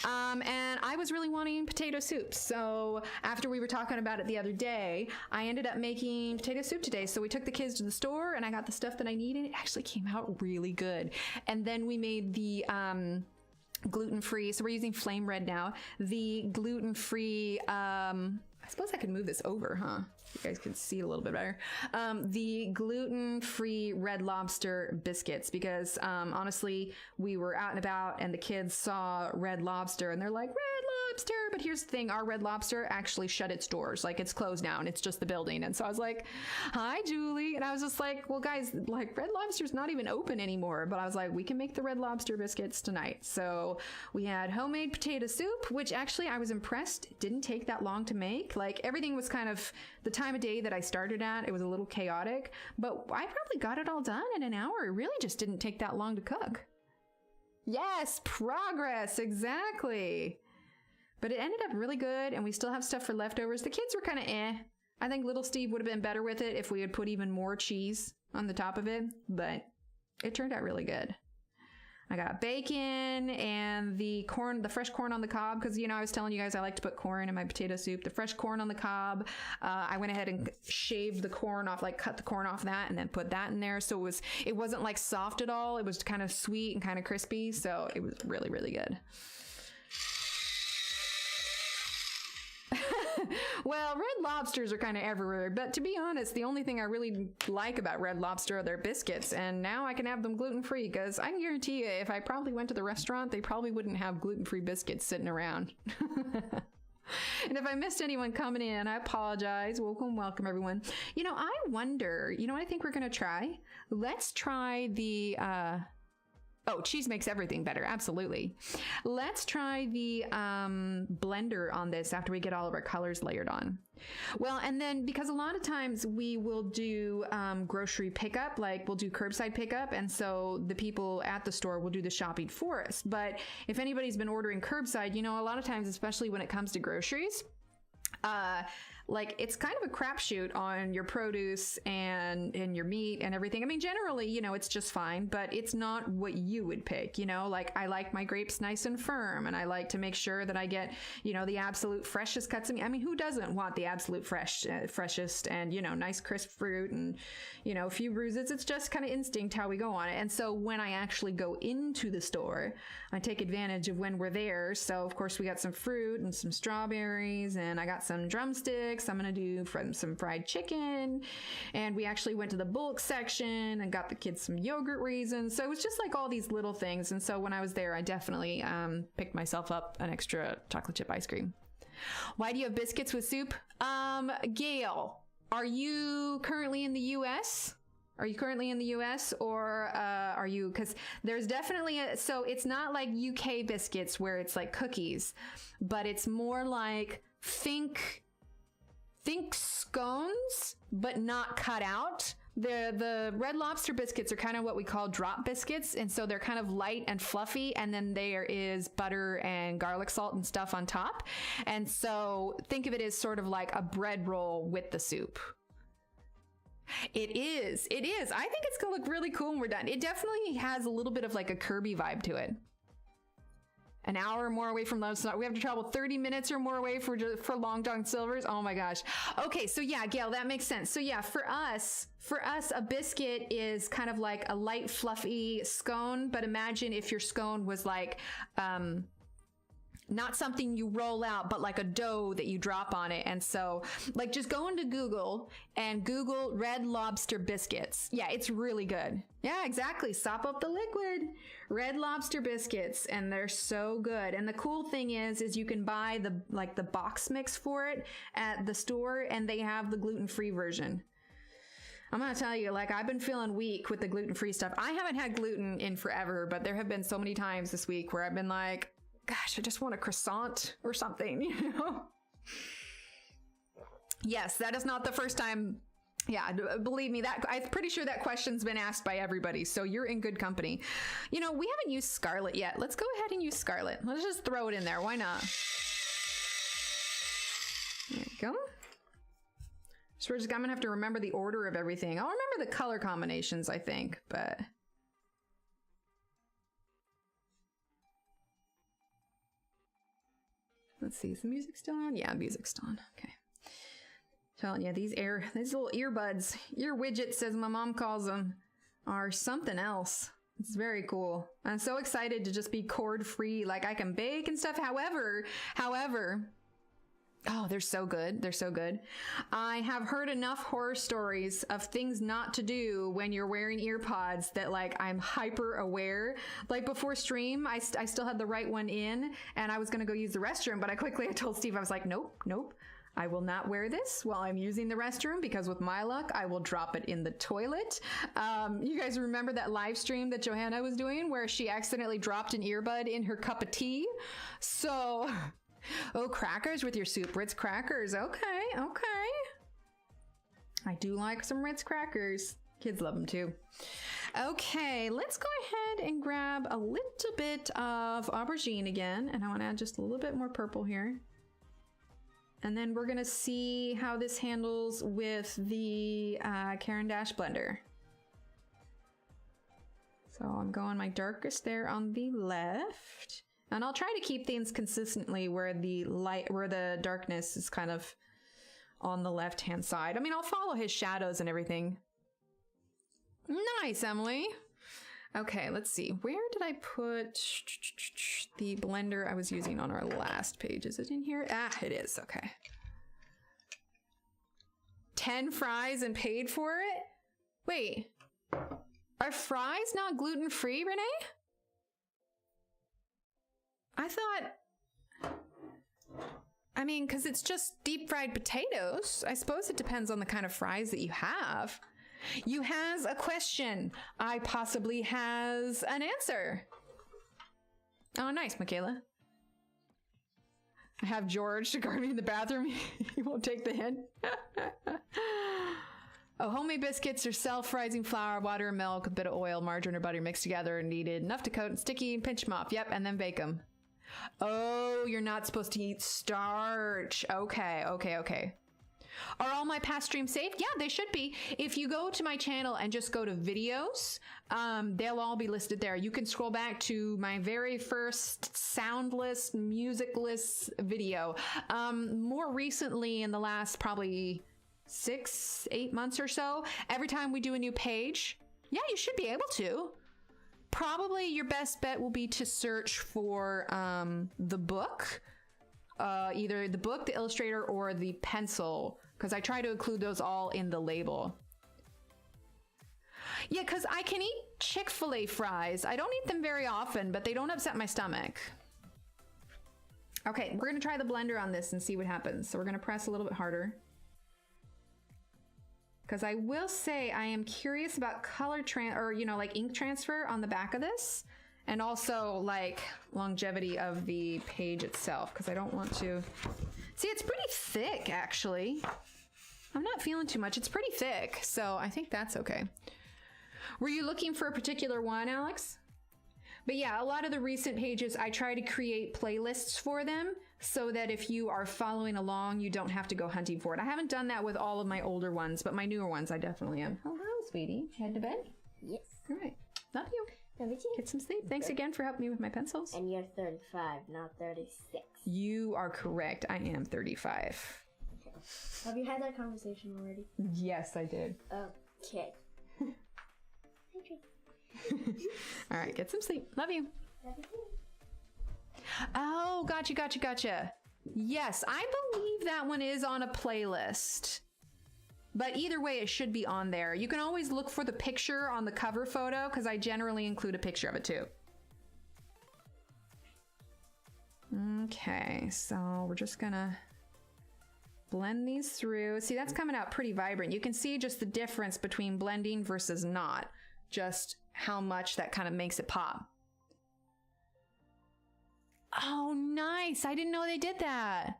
And I was really wanting potato soup. So after we were talking about it the other day, I ended up making potato soup today. So we took the kids to the store and I got the stuff that I needed. It actually came out really good. And then we made the gluten-free. So we're using Flame Red now. The gluten-free, I suppose I could move this over, huh? You guys can see it a little bit better. The gluten-free Red Lobster biscuits, because honestly, we were out and about and the kids saw Red Lobster and they're like, Red Lobster! But here's the thing, our Red Lobster actually shut its doors. Like, it's closed now and it's just the building. And so I was like, hi, Julie. And I was just like, well, guys, like, Red Lobster's not even open anymore. But I was like, we can make the Red Lobster biscuits tonight. So we had homemade potato soup, which actually I was impressed. It didn't take that long to make. Like, everything was kind of the time of day that I started at. It was a little chaotic, but I probably got it all done in an hour. It really just didn't take that long to cook. Yes, progress, exactly. But it ended up really good, and we still have stuff for leftovers. The kids were kind of eh. I think little Steve would have been better with it if we had put even more cheese on the top of it, but it turned out really good. I got bacon and the corn, the fresh corn on the cob, because, I was telling you guys I like to put corn in my potato soup. The fresh corn on the cob, I went ahead and shaved the corn off, like cut the corn off that and then put that in there. So it wasn't like soft at all. It was kind of sweet and kind of crispy. So it was really, really good. Well, Red Lobsters are kind of everywhere, but to be honest, the only thing I really like about Red Lobster are their biscuits, and now I can have them gluten-free, because I can guarantee you, if I probably went to the restaurant, they probably wouldn't have gluten-free biscuits sitting around. And if I missed anyone coming in, I apologize. Welcome, everyone. I wonder, what I think we're going to try? Let's try the... Oh, cheese makes everything better. Absolutely. Let's try the blender on this after we get all of our colors layered on. Well, and then because a lot of times we will do grocery pickup, like we'll do curbside pickup. And so the people at the store will do the shopping for us. But if anybody's been ordering curbside, a lot of times, especially when it comes to groceries, like it's kind of a crapshoot on your produce and your meat and everything. I mean, generally, it's just fine, but it's not what you would pick, like I like my grapes nice and firm, and I like to make sure that I get, the absolute freshest cuts of meat. I mean, who doesn't want the absolute freshest and, nice crisp fruit and, a few bruises. It's just kind of instinct how we go on it. And so when I actually go into the store, I take advantage of when we're there. So of course we got some fruit and some strawberries, and I got some drumsticks. I'm going to do some fried chicken, and we actually went to the bulk section and got the kids some yogurt raisins. So it was just like all these little things. And so when I was there, I definitely picked myself up an extra chocolate chip ice cream. Why do you have biscuits with soup? Gail, are you currently in the U.S.? Are you currently in the US, or are you, because there's definitely so it's not like UK biscuits where it's like cookies, but it's more like think scones, but not cut out. The Red Lobster biscuits are kind of what we call drop biscuits, and so they're kind of light and fluffy, and then there is butter and garlic salt and stuff on top. And so think of it as sort of like a bread roll with the soup. It is. I think it's gonna look really cool when we're done. It definitely has a little bit of like a Kirby vibe to it. An hour or more away from Lone Star. We have to travel 30 minutes or more away for Long John Silver's. Oh my gosh. Okay, so yeah, Gail, that makes sense. So yeah, for us, a biscuit is kind of like a light, fluffy scone. But imagine if your scone was like not something you roll out, but like a dough that you drop on it. And so like just go into Google and Google Red Lobster biscuits. Yeah, it's really good. Yeah, exactly. Sop up the liquid. Red Lobster biscuits, and they're so good. And the cool thing is you can buy the box mix for it at the store, and they have the gluten-free version. I'm gonna tell you, like, I've been feeling weak with the gluten-free stuff. I haven't had gluten in forever, but there have been so many times this week where I've been like, gosh, I just want a croissant or something, you know? Yes, that is not the first time. Yeah, believe me, that I'm pretty sure that question's been asked by everybody, so you're in good company. You know, we haven't used Scarlet yet. Let's go ahead and use Scarlet. Let's just throw it in there. Why not? There you go. So I'm gonna have to remember the order of everything. I'll remember the color combinations, I think, but... Let's see, is the music still on? Yeah, music's still on. Okay. Telling you, these little earbuds, ear widgets, as my mom calls them, are something else. It's very cool. I'm so excited to just be cord free. Like, I can bake and stuff. However, oh, they're so good. They're so good. I have heard enough horror stories of things not to do when you're wearing ear pods that, like, I'm hyper aware. Like, before stream, I still had the right one in, and I was going to go use the restroom, but I told Steve, I was like, nope. I will not wear this while I'm using the restroom, because with my luck, I will drop it in the toilet. You guys remember that live stream that Johanna was doing where she accidentally dropped an earbud in her cup of tea? So, oh, crackers with your soup. Ritz crackers. Okay. I do like some Ritz crackers. Kids love them too. Okay, let's go ahead and grab a little bit of aubergine again. And I want to add just a little bit more purple here. And then we're gonna see how this handles with the Caran d'Ache blender. So I'm going my darkest there on the left. And I'll try to keep things consistently where the darkness is kind of on the left-hand side. I mean, I'll follow his shadows and everything. Nice, Emily. Okay, let's see. Where did I put the blender I was using on our last page? Is it in here? Ah, it is. Okay. 10 fries and paid for it? Wait. Are fries not gluten-free, Renee? I thought... I mean, because it's just deep-fried potatoes. I suppose it depends on the kind of fries that you have. You has a question. I possibly has an answer. Oh, nice, Michaela. I have George to guard me in the bathroom. He won't take the hint. Oh, homemade biscuits are self-rising flour, water, milk, a bit of oil, margarine, or butter mixed together and kneaded enough to coat and sticky and pinch them off. Yep, and then bake them. Oh, you're not supposed to eat starch. Okay. Are all my past streams saved? Yeah, they should be. If you go to my channel and just go to videos, they'll all be listed there. You can scroll back to my very first soundless, musicless video. More recently, in the last probably 6-8 months or so, every time we do a new page, yeah, you should be able to. Probably your best bet will be to search for the book, either the book, the illustrator, or the pencil, because I try to include those all in the label. Yeah, because I can eat Chick-fil-A fries. I don't eat them very often, but they don't upset my stomach. Okay, we're gonna try the blender on this and see what happens. So we're gonna press a little bit harder. Because I will say I am curious about color like ink transfer on the back of this, and also like longevity of the page itself, because I don't want to... See, it's pretty thick, actually. I'm not feeling too much. It's pretty thick, so I think that's okay. Were you looking for a particular one, Alex? But yeah, a lot of the recent pages, I try to create playlists for them so that if you are following along, you don't have to go hunting for it. I haven't done that with all of my older ones, but my newer ones, I definitely am. Hello, sweetie. Head to bed? Yes. All right. Love you. Love you too. Get some sleep. Thanks again for helping me with my pencils. And you're 35, not 36. You are correct. I am 35. Okay. Have you had that conversation already? Yes, I did. Okay. All right, get some sleep. Love you. Love you too. Oh, gotcha. Yes, I believe that one is on a playlist. But either way, it should be on there. You can always look for the picture on the cover photo because I generally include a picture of it too. Okay, so we're just gonna blend these through. See, that's coming out pretty vibrant. You can see just the difference between blending versus not. Just how much that kind of makes it pop. Oh, nice. I didn't know they did that.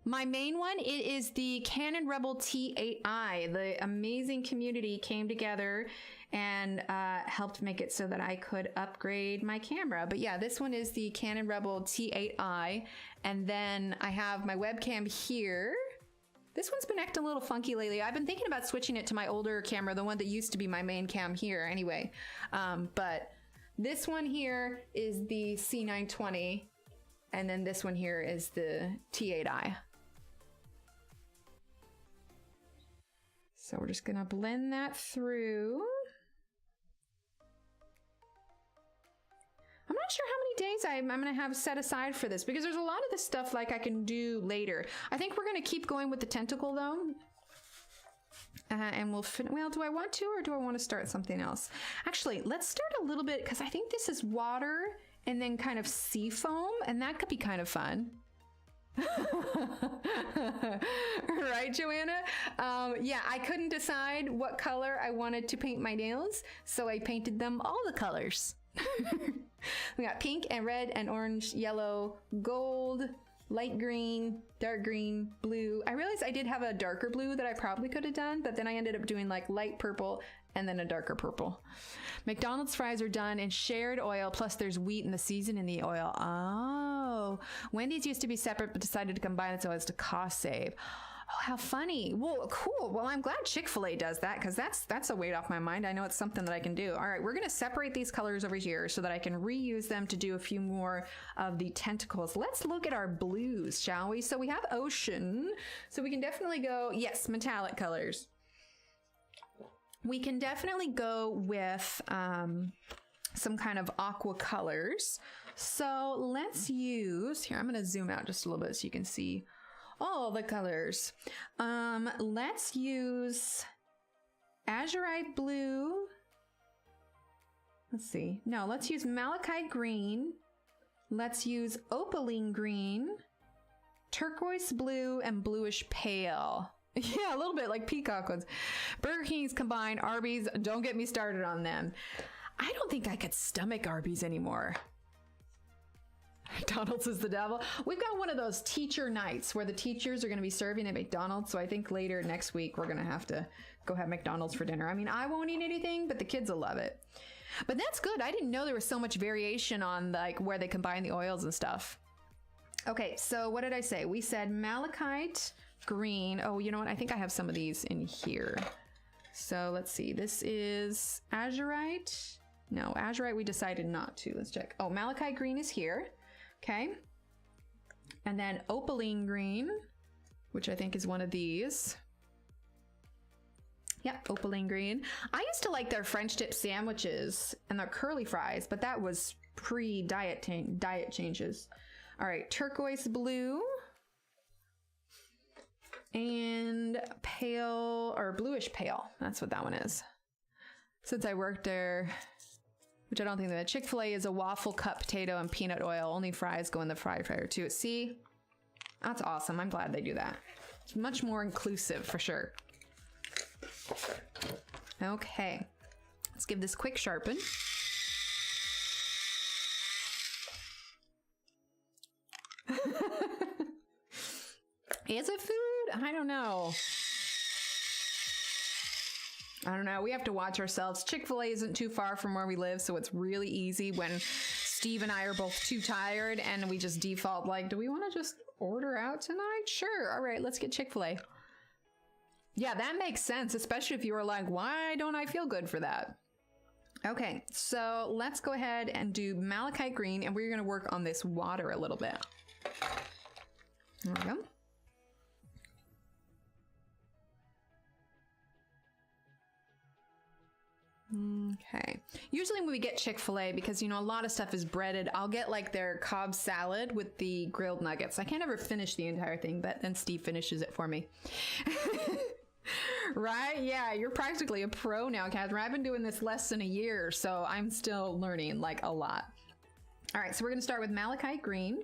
My main one, it is the Canon Rebel T8i. The amazing community came together and helped make it so that I could upgrade my camera. But yeah, this one is the Canon Rebel T8i. And then I have my webcam here. This one's been acting a little funky lately. I've been thinking about switching it to my older camera, the one that used to be my main cam here anyway. But this one here is the C920. And then this one here is the T8i. So we're just gonna blend that through. I'm not sure how many days I'm gonna have set aside for this because there's a lot of this stuff like I can do later. I think we're gonna keep going with the tentacle though. And well, do I want to or do I want to start something else? Actually, let's start a little bit because I think this is water and then kind of sea foam, and that could be kind of fun. Right, Joanna? Yeah, I couldn't decide what color I wanted to paint my nails, so I painted them all the colors. We got pink and red and orange, yellow, gold, light green, dark green, blue. I realized I did have a darker blue that I probably could have done, but then I ended up doing like light purple and then a darker purple. McDonald's fries are done in shared oil, plus there's wheat in the season in the oil. Oh, Wendy's used to be separate, but decided to combine it so as to cost save. Oh, how funny. Well, cool. Well, I'm glad Chick-fil-A does that because that's a weight off my mind. I know it's something that I can do. All right, we're going to separate these colors over here so that I can reuse them to do a few more of the tentacles. Let's look at our blues, shall we? So we have ocean. So we can definitely go, yes, metallic colors. We can definitely go with some kind of aqua colors. So let's use, here, I'm going to zoom out just a little bit so you can see all the colors. Let's use azurite blue. Let's see. No, let's use malachite green. Let's use opaline green, turquoise blue, and bluish pale. Yeah, a little bit like peacock ones. Burger King's combined, Arby's, don't get me started on them. I don't think I could stomach Arby's anymore. McDonald's is the devil. We've got one of those teacher nights where the teachers are going to be serving at McDonald's. So I think later next week, we're going to have to go have McDonald's for dinner. I mean, I won't eat anything, but the kids will love it. But that's good. I didn't know there was so much variation on like where they combine the oils and stuff. Okay, so what did I say? We said malachite green. Oh, you know what? I think I have some of these in here. So let's see. This is azurite. No, azurite we decided not to. Let's check. Oh, malachite green is here. Okay. And then opaline green, which I think is one of these. Yep, opaline green. I used to like their French dip sandwiches and their curly fries, but that was pre-diet changes. All right, turquoise blue and pale or bluish pale. That's what that one is. Since I worked there, which I don't think that Chick-fil-A is a waffle cut potato and peanut oil. Only fries go in the fry fryer too. See, that's awesome. I'm glad they do that. It's much more inclusive for sure. Okay, let's give this quick sharpen. Is it food? I don't know. We have to watch ourselves. Chick-fil-A isn't too far from where we live, so it's really easy when Steve and I are both too tired and we just default like, do we want to just order out tonight? Sure. All right, let's get Chick-fil-A. Yeah, that makes sense, especially if you were like, why don't I feel good for that? Okay, so let's go ahead and do malachite green, and we're going to work on this water a little bit. There we go. Okay. Usually when we get Chick-fil-A, because, you know, a lot of stuff is breaded, I'll get like their Cobb salad with the grilled nuggets. I can't ever finish the entire thing, but then Steve finishes it for me. Right? Yeah, you're practically a pro now, Catherine. I've been doing this less than a year, so I'm still learning like a lot. All right, so we're going to start with malachite green.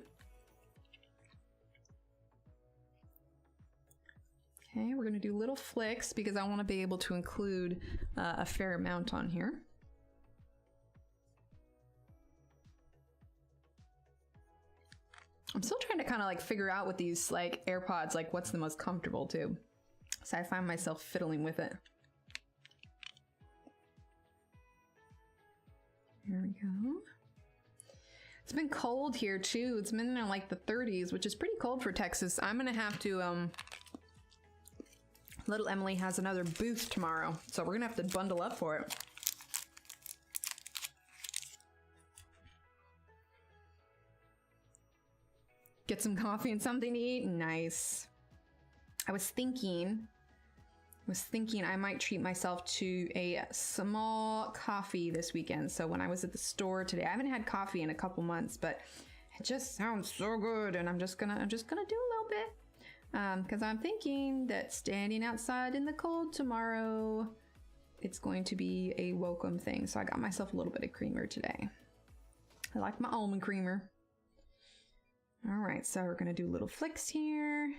Okay, we're going to do little flicks because I want to be able to include a fair amount on here. I'm still trying to kind of like figure out with these like AirPods, like what's the most comfortable too. So I find myself fiddling with it. There we go. It's been cold here too. It's been in like the 30s, which is pretty cold for Texas. I'm gonna have to, little Emily has another booth tomorrow, so we're gonna have to bundle up for it. Get some coffee and something to eat. Nice. I was thinking I might treat myself to a small coffee this weekend. So when I was at the store today, I haven't had coffee in a couple months, but it just sounds so good, and I'm just gonna do a little bit. Because I'm thinking that standing outside in the cold tomorrow, it's going to be a welcome thing. So I got myself a little bit of creamer today. I like my almond creamer. All right, so we're gonna do little flicks here.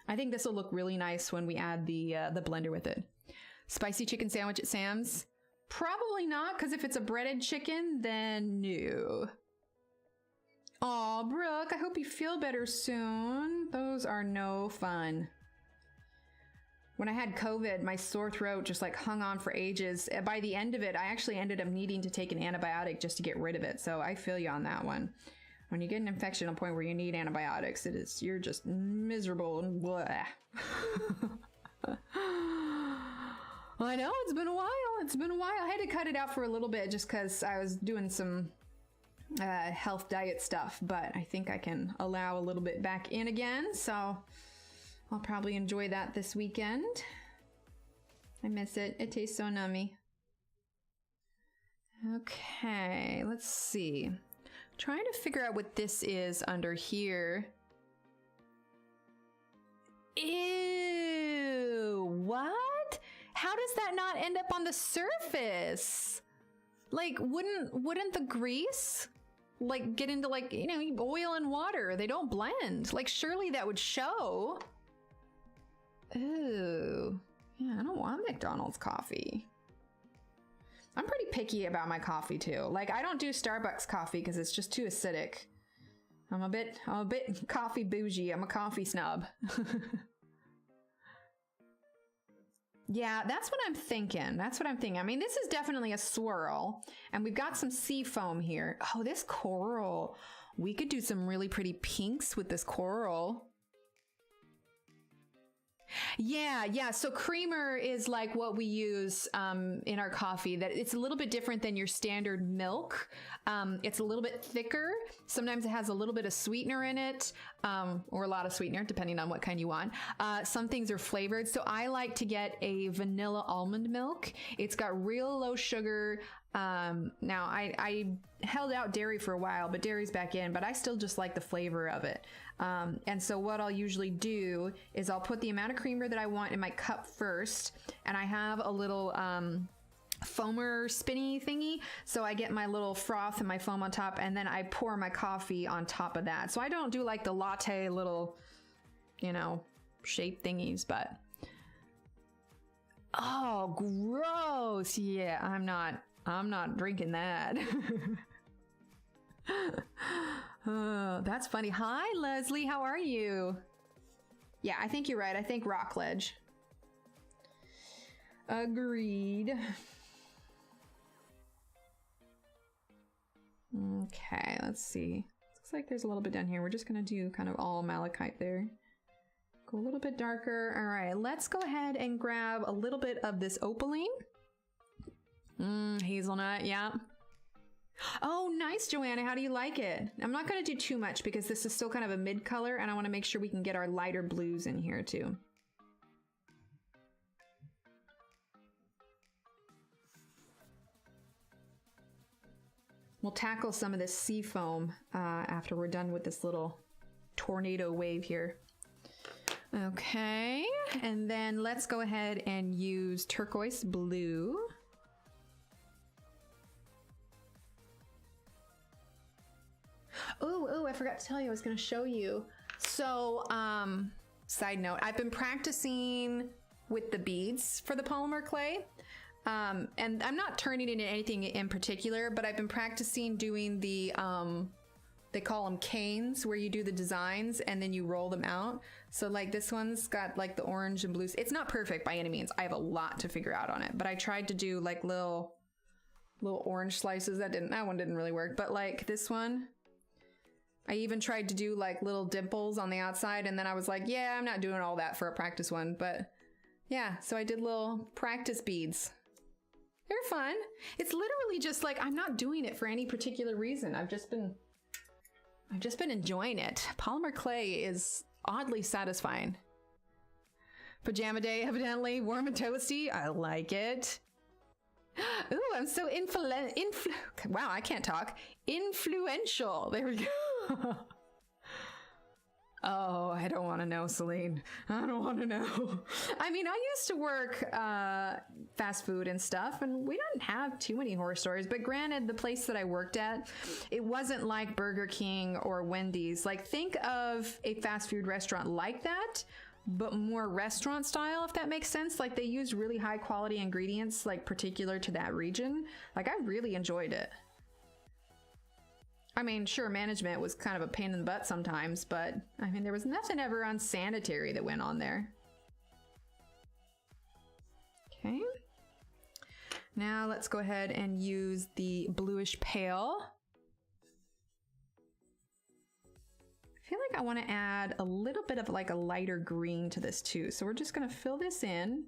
I think this will look really nice when we add the blender with it. Spicy chicken sandwich at Sam's? Probably not, because if it's a breaded chicken, then no. Aw, Brooke, I hope you feel better soon. Those are no fun. When I had COVID, my sore throat just like hung on for ages. By the end of it, I actually ended up needing to take an antibiotic just to get rid of it. So I feel you on that one. When you get an infection to a point where you need antibiotics, you're just miserable and blah. I know, it's been a while. I had to cut it out for a little bit just because I was doing some health diet stuff, but I think I can allow a little bit back in again, so I'll probably enjoy that this weekend. I miss it. It tastes so nummy. Okay, let's see. Trying to figure out what this is under here. Ew, what? How does that not end up on the surface? Like, wouldn't the grease like get into like, you know, oil and water? They don't blend. Like, surely that would show. Ooh, yeah, I don't want McDonald's coffee. I'm pretty picky about my coffee too. Like, I don't do Starbucks coffee because it's just too acidic. I'm a bit coffee bougie. I'm a coffee snob. Yeah, that's what I'm thinking. I mean, this is definitely a swirl, and we've got some sea foam here. Oh, this coral. We could do some really pretty pinks with this coral. Yeah. So creamer is like what we use in our coffee. That it's a little bit different than your standard milk. It's a little bit thicker. Sometimes it has a little bit of sweetener in it, or a lot of sweetener, depending on what kind you want. Some things are flavored. So I like to get a vanilla almond milk. It's got real low sugar. Now I held out dairy for a while, but dairy's back in, but I still just like the flavor of it. And so what I'll usually do is I'll put the amount of creamer that I want in my cup first, and I have a little foamer spinny thingy, so I get my little froth and my foam on top, and then I pour my coffee on top of that. So I don't do like the latte little, you know, shape thingies, but oh, gross. Yeah, I'm not drinking that. Oh, that's funny. Hi, Leslie. How are you? Yeah, I think you're right. I think Rockledge. Agreed. Okay, let's see. Looks like there's a little bit down here. We're just going to do kind of all malachite there. Go a little bit darker. All right, let's go ahead and grab a little bit of this opaline. Hazelnut, yeah. Oh, nice, Joanna. How do you like it? I'm not going to do too much because this is still kind of a mid color, and I want to make sure we can get our lighter blues in here too. we'll tackle some of this sea foam after we're done with this little tornado wave here. Okay, and then let's go ahead and use turquoise blue. Oh, I forgot to tell you, I was going to show you. So, side note, I've been practicing with the beads for the polymer clay. And I'm not turning it into anything in particular, but I've been practicing doing the, they call them canes, where you do the designs and then you roll them out. So like this one's got like the orange and blues. It's not perfect by any means. I have a lot to figure out on it, but I tried to do like little orange slices. That one didn't really work, but like this one, I even tried to do like little dimples on the outside, and then I was like, yeah, I'm not doing all that for a practice one, but yeah, so I did little practice beads. They're fun. It's literally just like, I'm not doing it for any particular reason. I've just been enjoying it. Polymer clay is oddly satisfying. Pajama day, evidently. Warm and toasty. I like it. Ooh, I'm so wow, I can't talk. Influential. There we go. Oh, I don't want to know, Celine. I don't want to know. I mean, I used to work fast food and stuff, and we didn't have too many horror stories. But granted, the place that I worked at, it wasn't like Burger King or Wendy's. Like, think of a fast food restaurant like that, but more restaurant style, if that makes sense. Like, they used really high quality ingredients, like particular to that region. Like, I really enjoyed it. I mean, sure, management was kind of a pain in the butt sometimes, but I mean, there was nothing ever unsanitary that went on there. Okay. Now let's go ahead and use the bluish pale. I feel like I want to add a little bit of like a lighter green to this too. So we're just going to fill this in,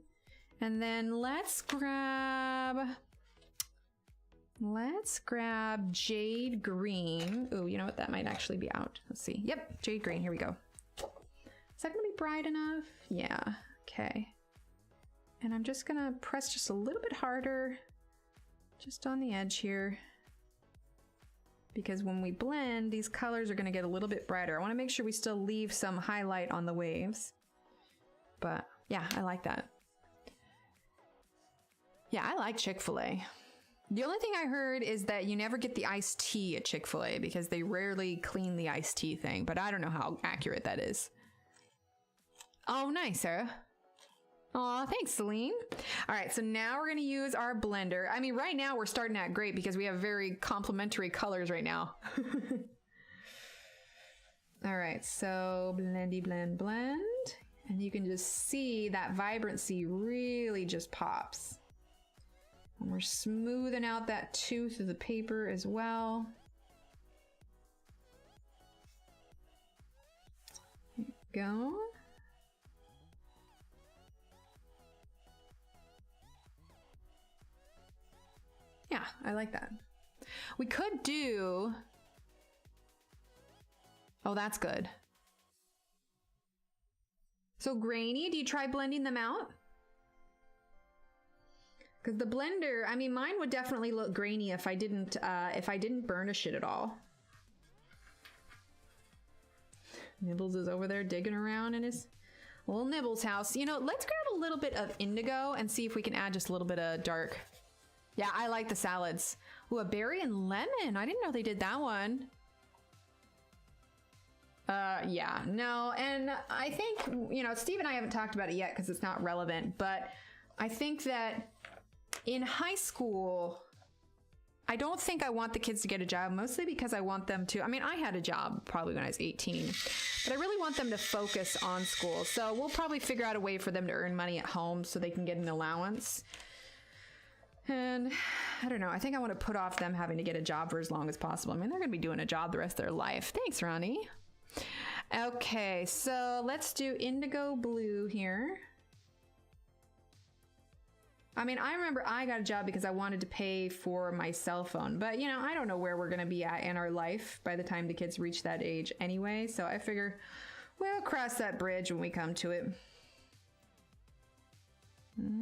and then let's grab jade green. Oh, you know what? That might actually be out. Let's see. Yep, jade green. Here we go. Is that gonna be bright enough? Yeah. Okay. And I'm just gonna press just a little bit harder, just on the edge here, because when we blend, these colors are gonna get a little bit brighter. I want to make sure we still leave some highlight on the waves. But yeah, I like that. Yeah, I like Chick-fil-A. The only thing I heard is that you never get the iced tea at Chick-fil-A because they rarely clean the iced tea thing, but I don't know how accurate that is. Oh, nice, Sarah. Aw, thanks, Celine. All right, so now we're gonna use our blender. I mean, right now we're starting out great because we have very complementary colors right now. All right, so blendy, blend, blend. And you can just see that vibrancy really just pops. And we're smoothing out that tooth of the paper as well. There you go. Yeah, I like that. We could do... Oh, that's good. So grainy, do you try blending them out? Because the blender, I mean, mine would definitely look grainy if I didn't burnish it at all. Nibbles is over there digging around in his little Nibbles house. You know, let's grab a little bit of indigo and see if we can add just a little bit of dark. Yeah, I like the salads. Ooh, a berry and lemon. I didn't know they did that one. Yeah, no, and I think, you know, Steve and I haven't talked about it yet because it's not relevant, but I think that in high school, I don't think I want the kids to get a job, mostly because I want them to, I mean, I had a job probably when I was 18, but I really want them to focus on school. So we'll probably figure out a way for them to earn money at home so they can get an allowance. And I don't know, I think I want to put off them having to get a job for as long as possible. I mean, they're going to be doing a job the rest of their life. Thanks, Ronnie. Okay, so let's do indigo blue here. I mean, I remember I got a job because I wanted to pay for my cell phone, but you know, I don't know where we're going to be at in our life by the time the kids reach that age anyway. So I figure we'll cross that bridge when we come to it.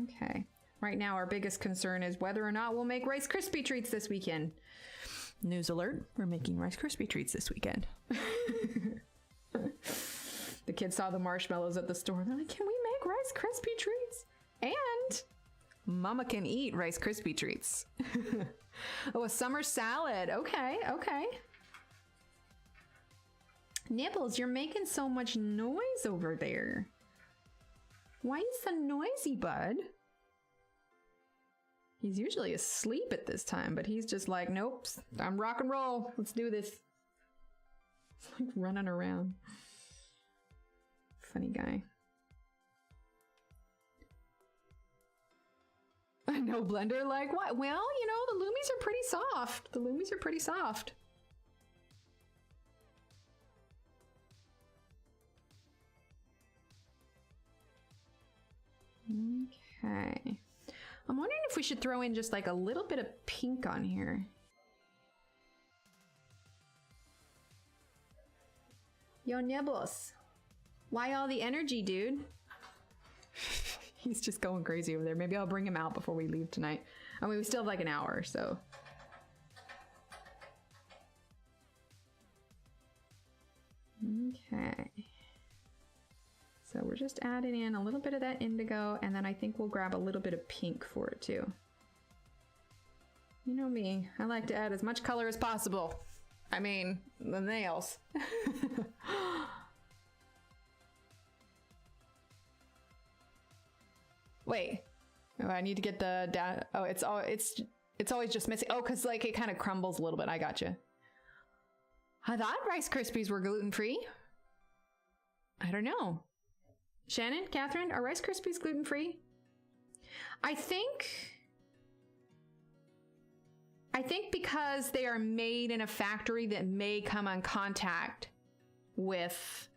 Okay. Right now, our biggest concern is whether or not we'll make Rice Krispie treats this weekend. News alert, we're making Rice Krispie treats this weekend. The kids saw the marshmallows at the store. They're like, can we make Rice Krispie treats? And Mama can eat Rice Krispie treats. Oh, a summer salad. Okay, okay. Nibbles, you're making so much noise over there. Why you so noisy, bud? He's usually asleep at this time, but he's just like, nope, I'm rock and roll. Let's do this. It's like running around. Funny guy. No blender, like what? Well, you know, the Loomies are pretty soft. The Loomies are pretty soft. Okay. I'm wondering if we should throw in just like a little bit of pink on here. Yo, Nibbles. Why all the energy, dude? He's just going crazy over there. Maybe I'll bring him out before we leave tonight. I mean, we still have like an hour, so. Okay. So we're just adding in a little bit of that indigo, and then I think we'll grab a little bit of pink for it too. You know me, I like to add as much color as possible. I mean, the nails. Wait, oh, I need to get the data. Oh, it's always just missing. Oh, cause like it kind of crumbles a little bit. I gotcha. I thought Rice Krispies were gluten-free. I don't know. Shannon, Catherine, are Rice Krispies gluten-free? I think because they are made in a factory that may come in contact with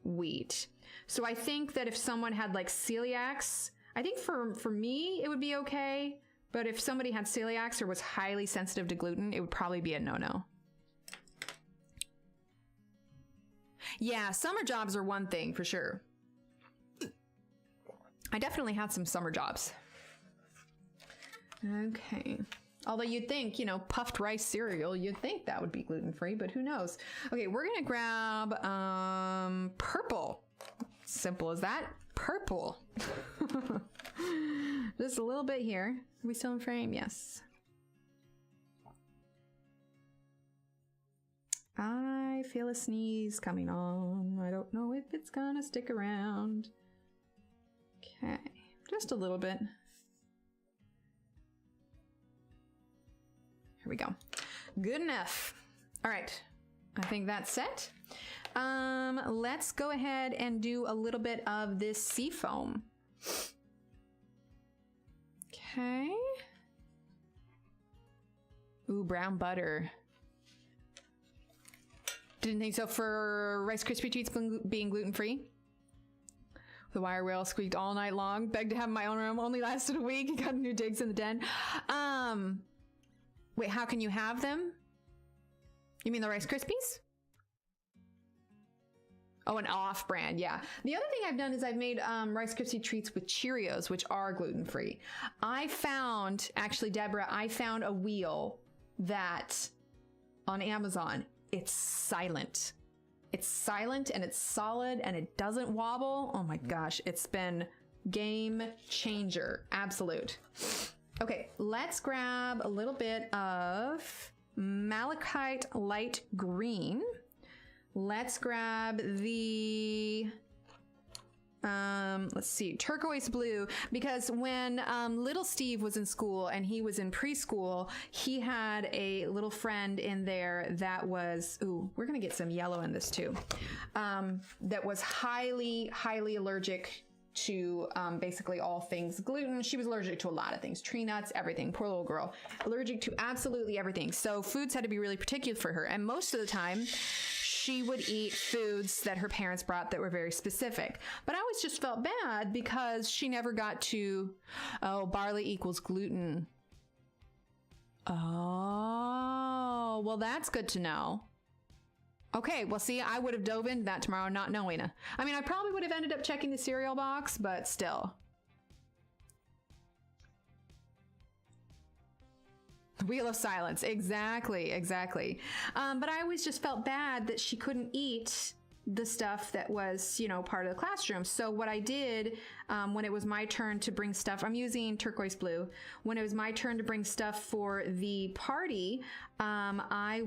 wheat. So I think that if someone had like celiacs, I think for me it would be okay. But if somebody had celiacs or was highly sensitive to gluten, it would probably be a no-no. Yeah, summer jobs are one thing for sure. I definitely had some summer jobs. Okay. Although you'd think, you know, puffed rice cereal, you'd think that would be gluten-free, but who knows? Okay, we're gonna grab purple. Simple as that. Purple. Just a little bit here. Are we still in frame? Yes. I feel a sneeze coming on. I don't know if it's gonna stick around. Okay, just a little bit. Here we go. Good enough. All right, I think that's set. Let's go ahead and do a little bit of this sea foam. Okay. Ooh, brown butter. Didn't think so for Rice Krispie treats being gluten-free. The wire rail squeaked all night long. Begged to have my own room. Only lasted a week. Got new digs in the den. Wait, how can you have them? You mean the Rice Krispies? Oh, an off-brand, yeah. The other thing I've done is I've made Rice Krispie treats with Cheerios, which are gluten-free. I found, actually, Deborah, I found a wheel that on Amazon, it's silent. It's silent and it's solid and it doesn't wobble. Oh my gosh, it's been game changer. Absolute. Okay, let's grab a little bit of malachite light green. Let's grab the, let's see, turquoise blue, because when little Steve was in school and he was in preschool, he had a little friend in there that was, ooh, we're gonna get some yellow in this too, that was highly allergic to basically all things gluten. She was allergic to a lot of things, tree nuts, everything. Poor little girl, allergic to absolutely everything. So foods had to be really particular for her, and most of the time she would eat foods that her parents brought that were very specific. But I always just felt bad because she never got to, oh, barley equals gluten. Oh, well, that's good to know. Okay, well, see, I would have dove into that tomorrow not knowing. I mean, I probably would have ended up checking the cereal box, but still. Wheel of silence. Exactly. But I always just felt bad that she couldn't eat the stuff that was, part of the classroom. So what I did, when it was my turn to bring stuff, I'm using turquoise blue. When it was my turn to bring stuff for the party, I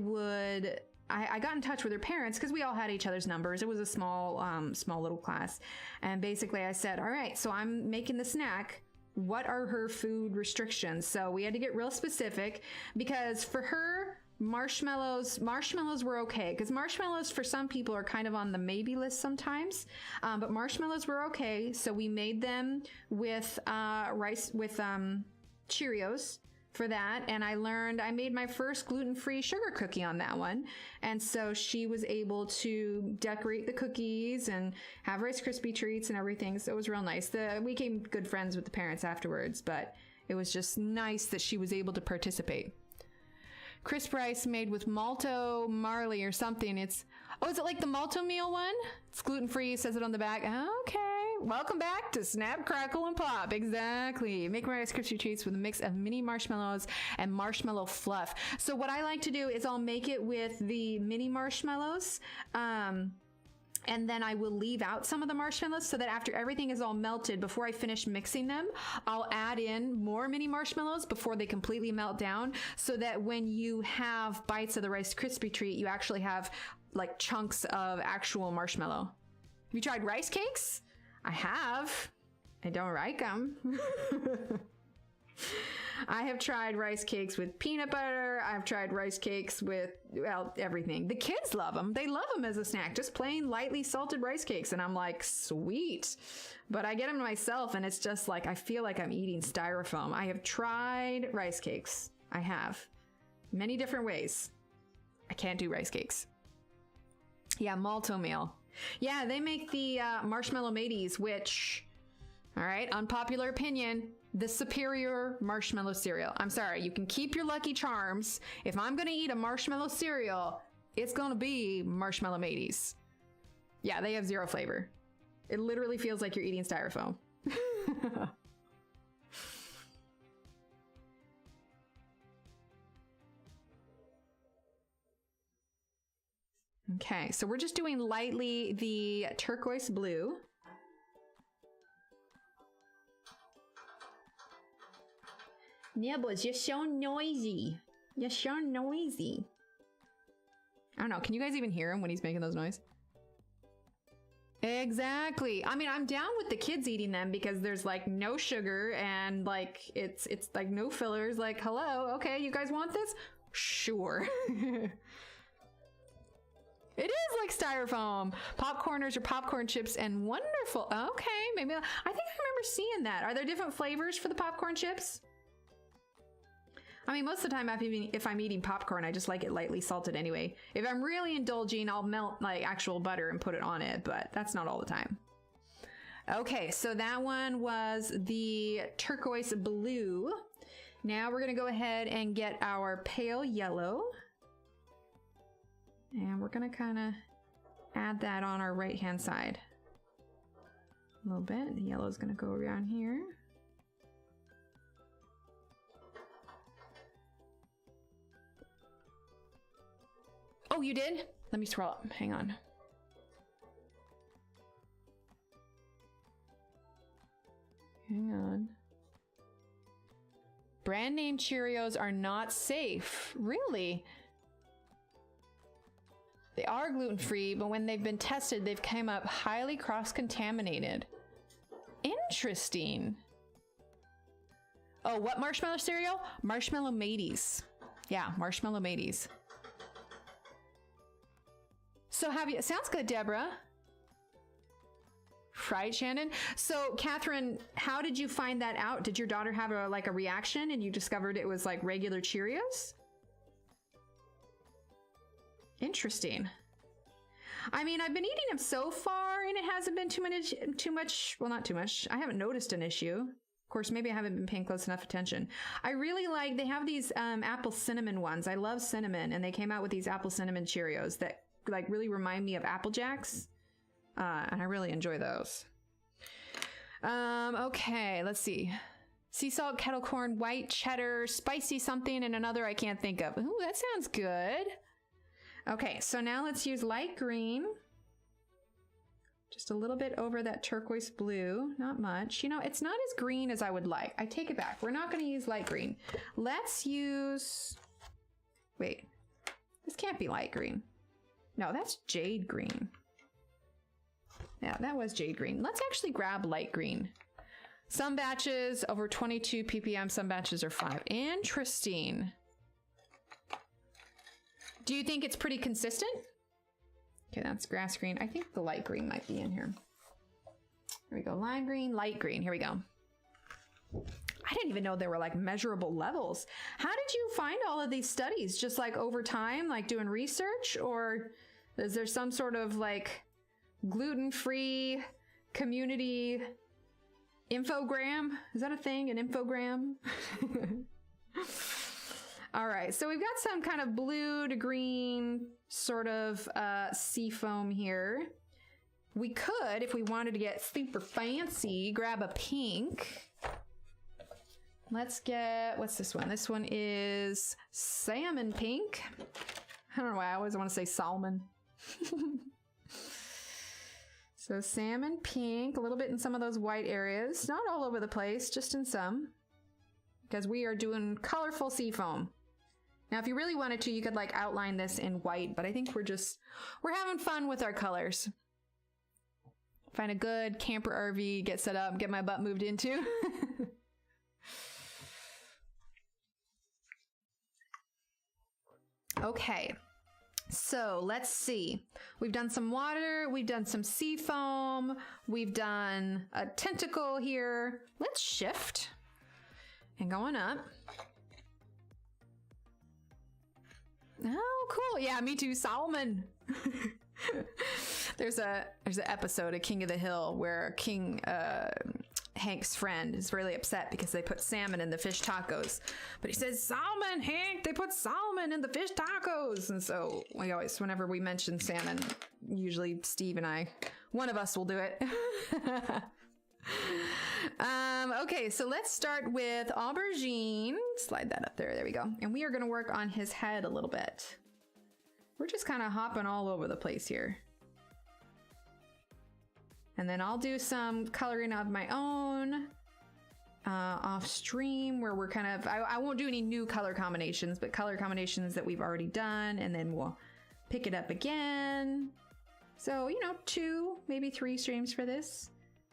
got in touch with her parents because we all had each other's numbers. It was a small little class. And basically I said, all right, so I'm making the snack. What are her food restrictions? So we had to get real specific because for her, marshmallows were okay, because marshmallows for some people are kind of on the maybe list sometimes, but marshmallows were okay. So we made them with rice with Cheerios for that, and I made my first gluten-free sugar cookie on that one, and so she was able to decorate the cookies and have Rice Krispie treats and everything. So it was real nice. We became good friends with the parents afterwards, but it was just nice that she was able to participate. Crisp rice made with malto marley or something. Is it like the malto meal one? It's gluten-free, says it on the back. Okay. Welcome back to Snap, Crackle, and Pop. Exactly. Make my Rice Krispie treats with a mix of mini marshmallows and marshmallow fluff. So what I like to do is I'll make it with the mini marshmallows, and then I will leave out some of the marshmallows so that after everything is all melted, before I finish mixing them, I'll add in more mini marshmallows before they completely melt down, so that when you have bites of the Rice Krispie treat, you actually have like chunks of actual marshmallow. Have you tried rice cakes? I have. I don't like them. I have tried rice cakes with peanut butter. I've tried rice cakes with, everything. The kids love them. They love them as a snack, just plain lightly salted rice cakes. And I'm like, sweet. But I get them myself, and it's just like, I feel like I'm eating styrofoam. I have tried rice cakes. I have. Many different ways. I can't do rice cakes. Yeah, malto meal. Yeah, they make the marshmallow mateys, which, all right, unpopular opinion, the superior marshmallow cereal. I'm sorry, you can keep your Lucky Charms. If I'm going to eat a marshmallow cereal, it's going to be marshmallow mateys. Yeah, they have zero flavor. It literally feels like you're eating styrofoam. Okay, so we're just doing lightly the turquoise blue. Yeah, but you're so noisy. You're so noisy. I don't know, can you guys even hear him when he's making those noises? Exactly. I mean, I'm down with the kids eating them because there's like no sugar and like it's like no fillers. Like, hello, okay, you guys want this? Sure. It is like styrofoam. Popcorners or popcorn chips and wonderful. Okay, maybe I think I remember seeing that. Are there different flavors for the popcorn chips? I mean, most of the time if I'm eating popcorn, I just like it lightly salted anyway. If I'm really indulging, I'll melt like actual butter and put it on it, but that's not all the time. Okay, so that one was the turquoise blue. Now we're gonna go ahead and get our pale yellow. And we're gonna kind of add that on our right hand side a little bit. The yellow is gonna go around here. Oh, you did? Let me scroll up. Hang on. Hang on. Brand name Cheerios are not safe. Really? They are gluten-free, but when they've been tested, they've come up highly cross-contaminated. Interesting. Oh, what marshmallow cereal? Marshmallow Mateys. Yeah, Marshmallow Mateys. So sounds good, Deborah. Right, Shannon? So, Catherine, how did you find that out? Did your daughter have a reaction and you discovered it was like regular Cheerios? Interesting. I mean, I've been eating them so far and it hasn't been too much, well, not too much. I haven't noticed an issue. Of course, maybe I haven't been paying close enough attention. I really like, they have these apple cinnamon ones. I love cinnamon, and they came out with these apple cinnamon Cheerios that like really remind me of Apple Jacks. And I really enjoy those. Okay, let's see. sea salt, kettle corn, white cheddar, spicy something, and another I can't think of. Ooh, that sounds good. Okay, so now let's use light green. Just a little bit over that turquoise blue, not much. You know, it's not as green as I would like. I take it back. We're not going to use light green. Let's use, wait, this can't be light green. No, that's jade green. Yeah, that was jade green. Let's actually grab light green. Some batches over 22 ppm, some batches are 5. Interesting. Do you think it's pretty consistent? Okay, that's grass green. I think the light green might be in here. Here we go. Lime green, light green. Here we go. I didn't even know there were like measurable levels. How did you find all of these studies? Just like over time, like doing research? Or is there some sort of like gluten-free community infogram? Is that a thing? An infogram? All right, so we've got some kind of blue to green sort of sea foam here. We could, if we wanted to get super fancy, grab a pink. Let's get, what's this one? This one is salmon pink. I don't know why I always want to say salmon. So salmon pink, a little bit in some of those white areas. Not all over the place, just in some. Because we are doing colorful sea foam. Now, if you really wanted to, you could like outline this in white, but I think we're having fun with our colors. Find a good camper RV, get set up, get my butt moved into. Okay, so let's see. We've done some water, we've done some sea foam, we've done a tentacle here. Let's shift and going up. Oh, cool. Yeah, me too. Salmon. There's an episode of King of the Hill where King Hank's friend is really upset because they put salmon in the fish tacos. But he says, "Salmon, Hank, they put salmon in the fish tacos." And so we always, whenever we mention salmon, usually Steve and I, one of us will do it. Okay, so let's start with aubergine. Slide that up there. There we go. And we are going to work on his head a little bit. We're just kind of hopping all over the place here. And then I'll do some coloring of my own off stream where we're kind of, I won't do any new color combinations, but color combinations that we've already done, and then we'll pick it up again. So, you know, 2, maybe 3 streams for this,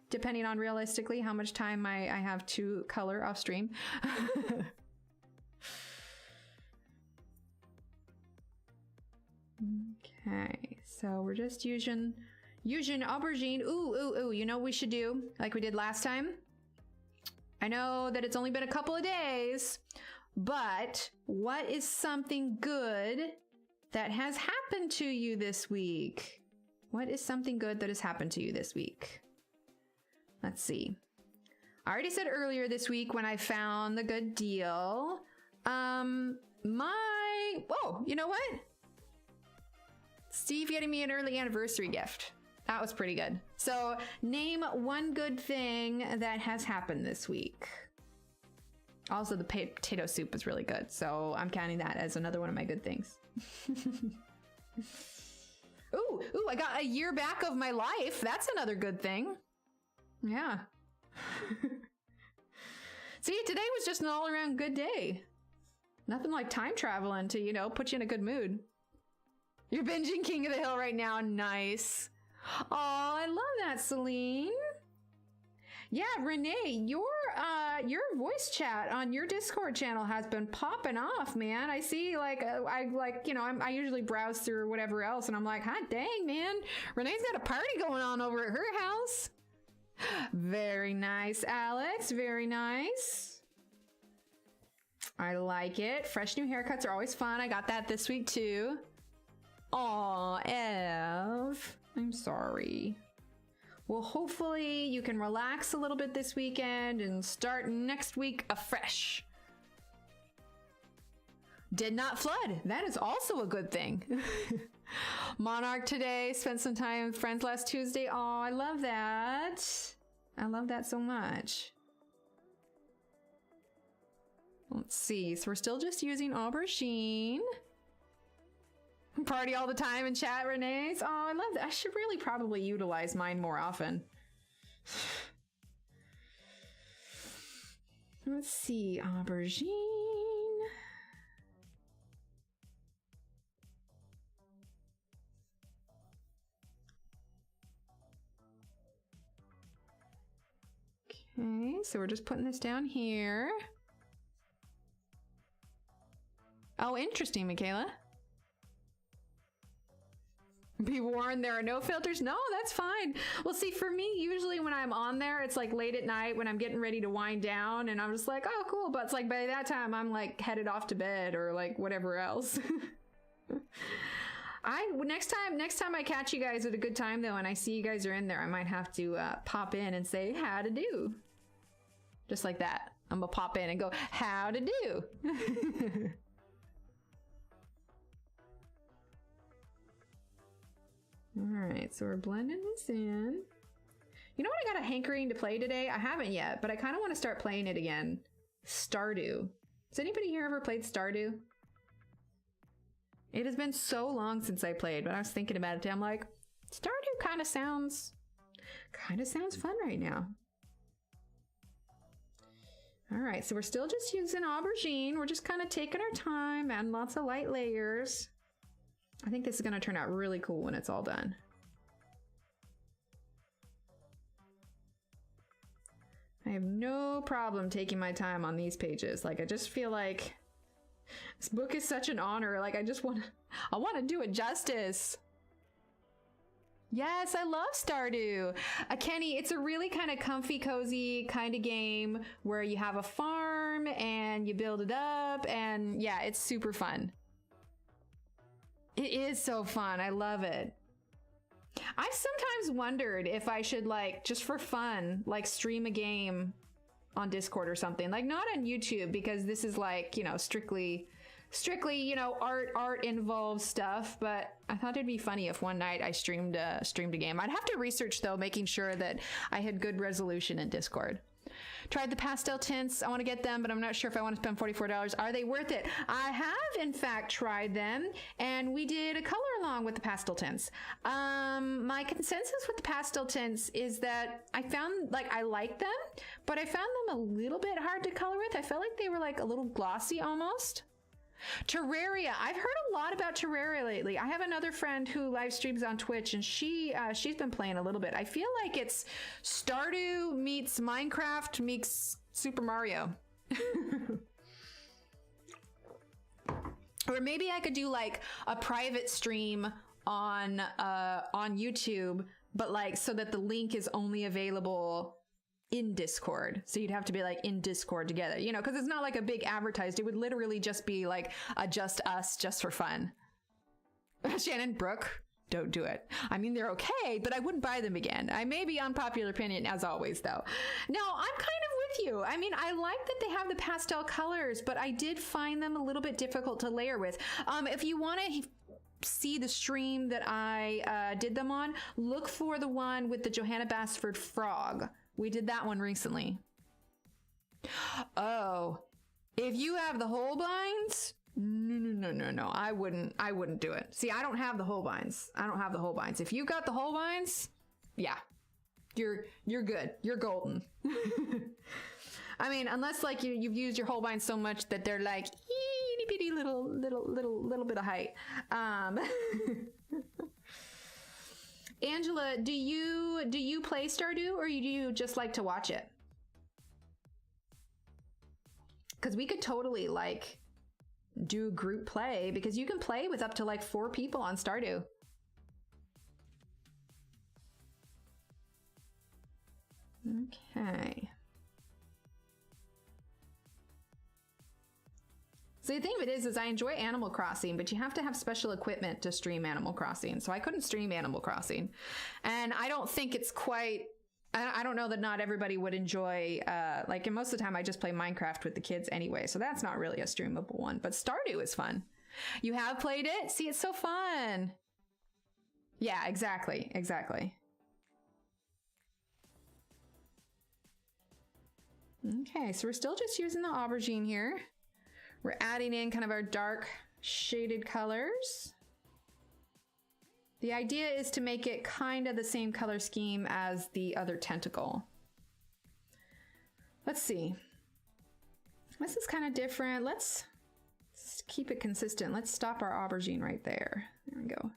depending on realistically how much time I have to color off stream. Okay, so we're just using aubergine. Ooh, you know what we should do like we did last time? I know that it's only been a couple of days, but what is something good that has happened to you this week? What is something good that has happened to you this week? Let's see. I already said earlier this week when I found the good deal. Whoa, you know what? Steve getting me an early anniversary gift. That was pretty good. So name one good thing that has happened this week. Also, the potato soup is really good, so I'm counting that as another one of my good things. Ooh, I got a year back of my life. That's another good thing. Yeah. See, today was just an all-around good day. Nothing like time traveling to, you know, put you in a good mood. You're binging King of the Hill right now. Nice. Oh, I love that, Celine. Yeah, Renee, your voice chat on your Discord channel has been popping off, man. I see, like, I usually browse through whatever else, and I'm like, hot dang, man. Renee's got a party going on over at her house. Very nice, Alex. Very nice. I like it. Fresh new haircuts are always fun. I got that this week, too. Aw, Ev. I'm sorry. Well, hopefully you can relax a little bit this weekend and start next week afresh. Did not flood. That is also a good thing. Monarch today. Spent some time with friends last Tuesday. Oh, I love that. I love that so much. Let's see. So we're still just using aubergine. Party all the time in chat, Renee's. Oh, I love that. I should really probably utilize mine more often. Let's see. Aubergine. Okay, so we're just putting this down here. Oh, interesting, Michaela. Be warned, there are no filters. No, that's fine. Well, see, for me, usually when I'm on there, it's like late at night when I'm getting ready to wind down, and I'm just like, oh, cool. But it's like by that time, I'm like headed off to bed or like whatever else. Next time I catch you guys at a good time though, and I see you guys are in there, I might have to pop in and say how to do. Just like that. I'm gonna pop in and go, how to do. All right, so we're blending this in. You know what I got a hankering to play today? I haven't yet, but I kind of want to start playing it again. Stardew. Has anybody here ever played Stardew? It has been so long since I played, but I was thinking about it today. I'm like, Stardew kind of sounds fun right now. All right, so we're still just using aubergine. We're just kind of taking our time, adding lots of light layers. I think this is going to turn out really cool when it's all done. I have no problem taking my time on these pages. Like, I just feel like this book is such an honor. Like, I want to do it justice. Yes, I love Stardew. Kenny, it's a really kind of comfy, cozy kind of game where you have a farm and you build it up, and yeah, it's super fun. It is so fun. I love it. I've sometimes wondered if I should, like, just for fun, like stream a game on Discord or something. Like, not on YouTube, because this is like, you know, strictly, you know, art involved stuff. But I thought it'd be funny if one night I streamed a game. I'd have to research though, making sure that I had good resolution in Discord. Tried the pastel tints. I want to get them, but I'm not sure if I want to spend $44. Are they worth it? I have, in fact, tried them, and we did a color along with the pastel tints. My consensus with the pastel tints is that I found, like, I like them, but I found them a little bit hard to color with. I felt like they were, like, a little glossy almost. Terraria. I've heard a lot about Terraria lately. I have another friend who live streams on Twitch, and she's been playing a little bit. I feel like it's Stardew meets Minecraft meets Super Mario. Or maybe I could do like a private stream on YouTube, but like so that the link is only available in Discord. So you'd have to be like in Discord together, you know, because it's not like a big advertised. It would literally just be like just us, just for fun. Shannon, Brooke, don't do it. I mean, they're okay, but I wouldn't buy them again. I may be unpopular opinion as always, though. No, I'm kind of with you. I mean, I like that they have the pastel colors, but I did find them a little bit difficult to layer with. If you want to see the stream that I did them on, look for the one with the Johanna Basford frog. We did that one recently. Oh, if you have the Holbeins, no. I wouldn't do it. See, I don't have the Holbeins. If you got the Holbeins, yeah, you're good. You're golden. I mean, unless like you've used your Holbeins so much that they're like itty bitty little bit of height. Angela, do you play Stardew, or do you just like to watch it? Because we could totally like do group play, because you can play with up to like 4 people on Stardew. Okay. So the thing of it is I enjoy Animal Crossing, but you have to have special equipment to stream Animal Crossing. So I couldn't stream Animal Crossing. And I don't think it's quite, I don't know that not everybody would enjoy, like, and most of the time I just play Minecraft with the kids anyway. So that's not really a streamable one, but Stardew is fun. You have played it? See, it's so fun. Yeah, exactly. Okay, so we're still just using the aubergine here. We're adding in kind of our dark shaded colors. The idea is to make it kind of the same color scheme as the other tentacle. Let's see. This is kind of different. Let's keep it consistent. Let's stop our aubergine right there. There we go.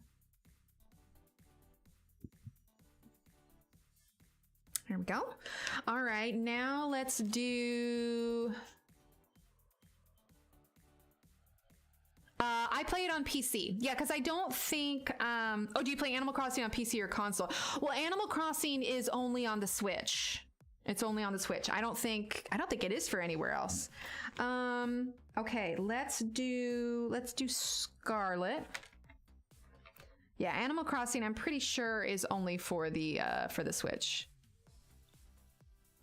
There we go. All right, now let's do... I play it on PC. Yeah, because I don't think... oh, do you play Animal Crossing on PC or console? Well, Animal Crossing is only on the Switch. It's only on the Switch. I don't think it is for anywhere else. Okay, let's do Scarlet. Yeah, Animal Crossing I'm pretty sure is only for the Switch.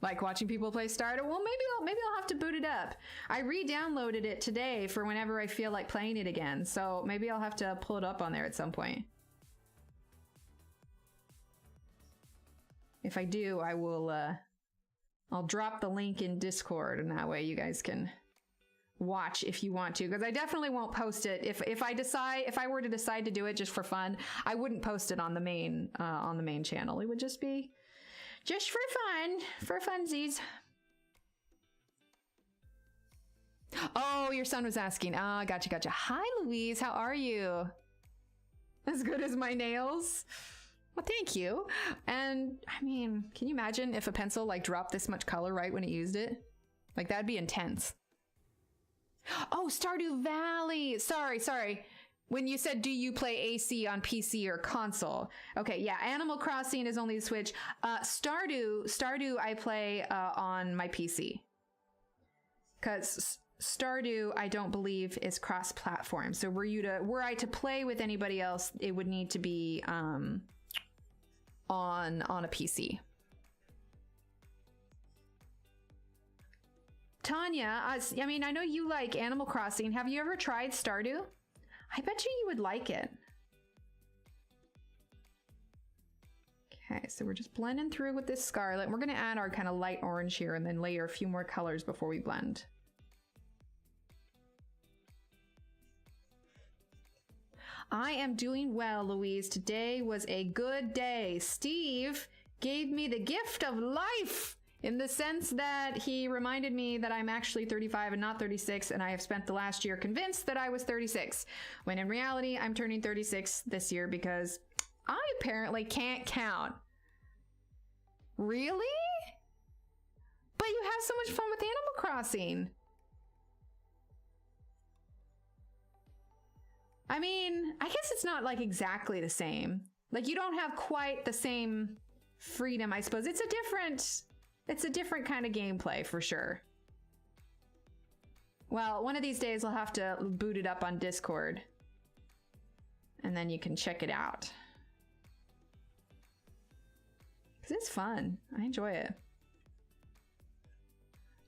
Like watching people play Stardew. Well, maybe I'll have to boot it up. I re-downloaded it today for whenever I feel like playing it again. So maybe I'll have to pull it up on there at some point. If I do, I will I'll drop the link in Discord, and that way you guys can watch if you want to, because I definitely won't post it. If I were to decide to do it just for fun, I wouldn't post it on the main channel. It would just be just for funsies. Oh, your son was asking. Ah, gotcha. Hi, Louise. How are you? As good as my nails? Well, thank you. And I mean, can you imagine if a pencil like dropped this much color right when it used it? Like that'd be intense. Oh, Stardew Valley. Sorry. When you said, do you play AC on PC or console? Okay, yeah, Animal Crossing is only the Switch. Stardew I play on my PC. Because Stardew, I don't believe, is cross-platform. So were I to play with anybody else, it would need to be on a PC. Tanya, I mean, I know you like Animal Crossing. Have you ever tried Stardew? I bet you would like it. Okay, so we're just blending through with this Scarlet. We're gonna add our kind of light orange here and then layer a few more colors before we blend. I am doing well, Louise. Today was a good day. Steve gave me the gift of life in the sense that he reminded me that I'm actually 35 and not 36, and I have spent the last year convinced that I was 36, when in reality I'm turning 36 this year because I apparently can't count. Really? But you have so much fun with Animal Crossing. I mean, I guess it's not like exactly the same. Like you don't have quite the same freedom, I suppose. It's a different kind of gameplay for sure. Well, one of these days I'll have to boot it up on Discord and then you can check it out. 'Cause it's fun. I enjoy it.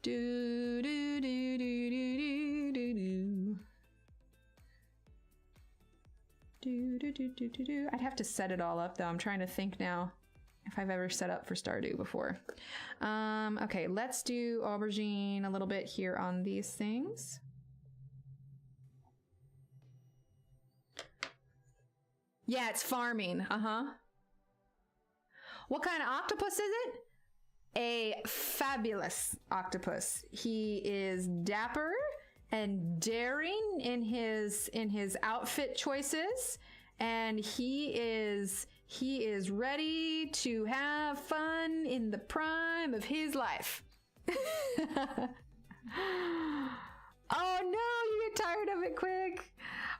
Do do do do do do do. Do. I'd have to set it all up though. I'm trying to think now if I've ever set up for Stardew before. Okay, let's do aubergine a little bit here on these things. Yeah, it's farming. What kind of octopus is it? A fabulous octopus. He is dapper and daring in his outfit choices, and he is ready to have fun in the prime of his life. Oh no, you get tired of it quick.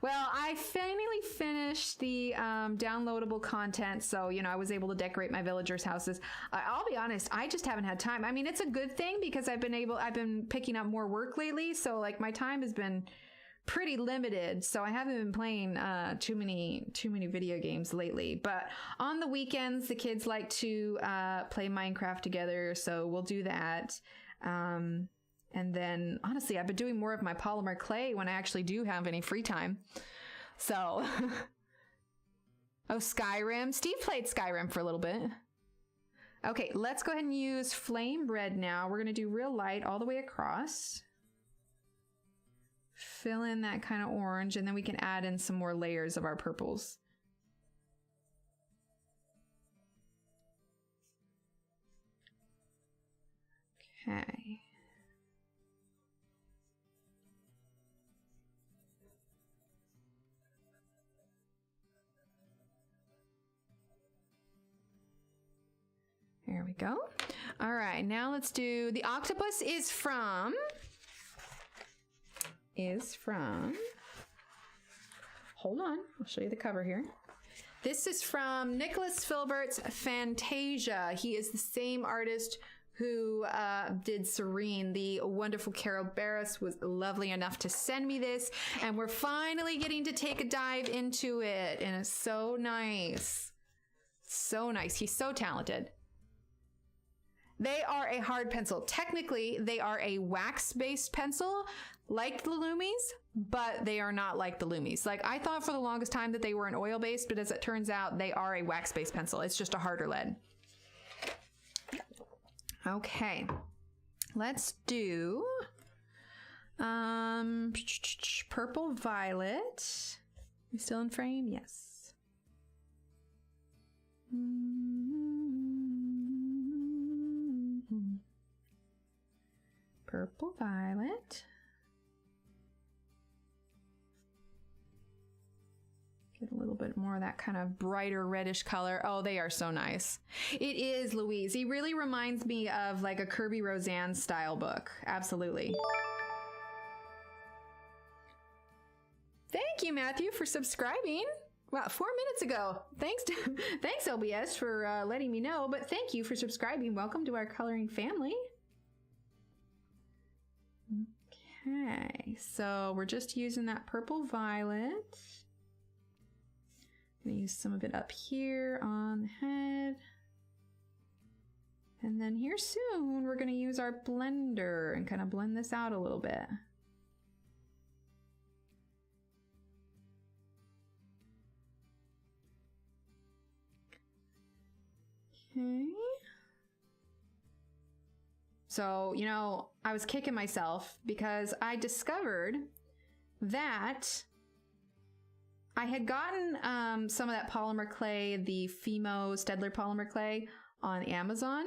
Well, I finally finished the downloadable content, so I was able to decorate my villagers' houses. I'll be honest, I just haven't had time. I mean, it's a good thing because I've been picking up more work lately, so like my time has been pretty limited, so I haven't been playing too many video games lately. But on the weekends, the kids like to play Minecraft together, so we'll do that. And then, honestly, I've been doing more of my polymer clay when I actually do have any free time. So, oh, Skyrim. Steve played Skyrim for a little bit. Okay, let's go ahead and use flame red now. We're going to do real light all the way across. fill in that kind of orange, and then we can add in some more layers of our purples. Okay. There we go. All right, now let's do the octopus is from hold on, I'll show you the cover here. This is from Nicholas Filbert's Fantasia. He is the same artist who did Serene. The wonderful Carol Barris was lovely enough to send me this, and we're finally getting to take a dive into it, and it's so nice. So nice. He's so talented. They are a hard pencil. Technically, they are a wax-based pencil, like the Lumis, but they are not like the Lumis. Like, I thought for the longest time that they were an oil-based, but as it turns out, they are a wax-based pencil. It's just a harder lead. Okay, let's do purple violet. You still in frame? Yes. Purple violet. Get a little bit more of that kind of brighter reddish color. Oh, they are so nice. It is Louise. He really reminds me of like a Kirby Roseanne style book. Absolutely. Thank you, Matthew, for subscribing. Well, 4 minutes ago. Thanks, LBS, for letting me know. But thank you for subscribing. Welcome to our coloring family. Okay, so we're just using that purple violet. Gonna use some of it up here on the head. And then here soon, we're gonna use our blender and kind of blend this out a little bit. Okay. So, you know, I was kicking myself because I discovered that I had gotten some of that polymer clay, the Fimo Stedler polymer clay, on Amazon,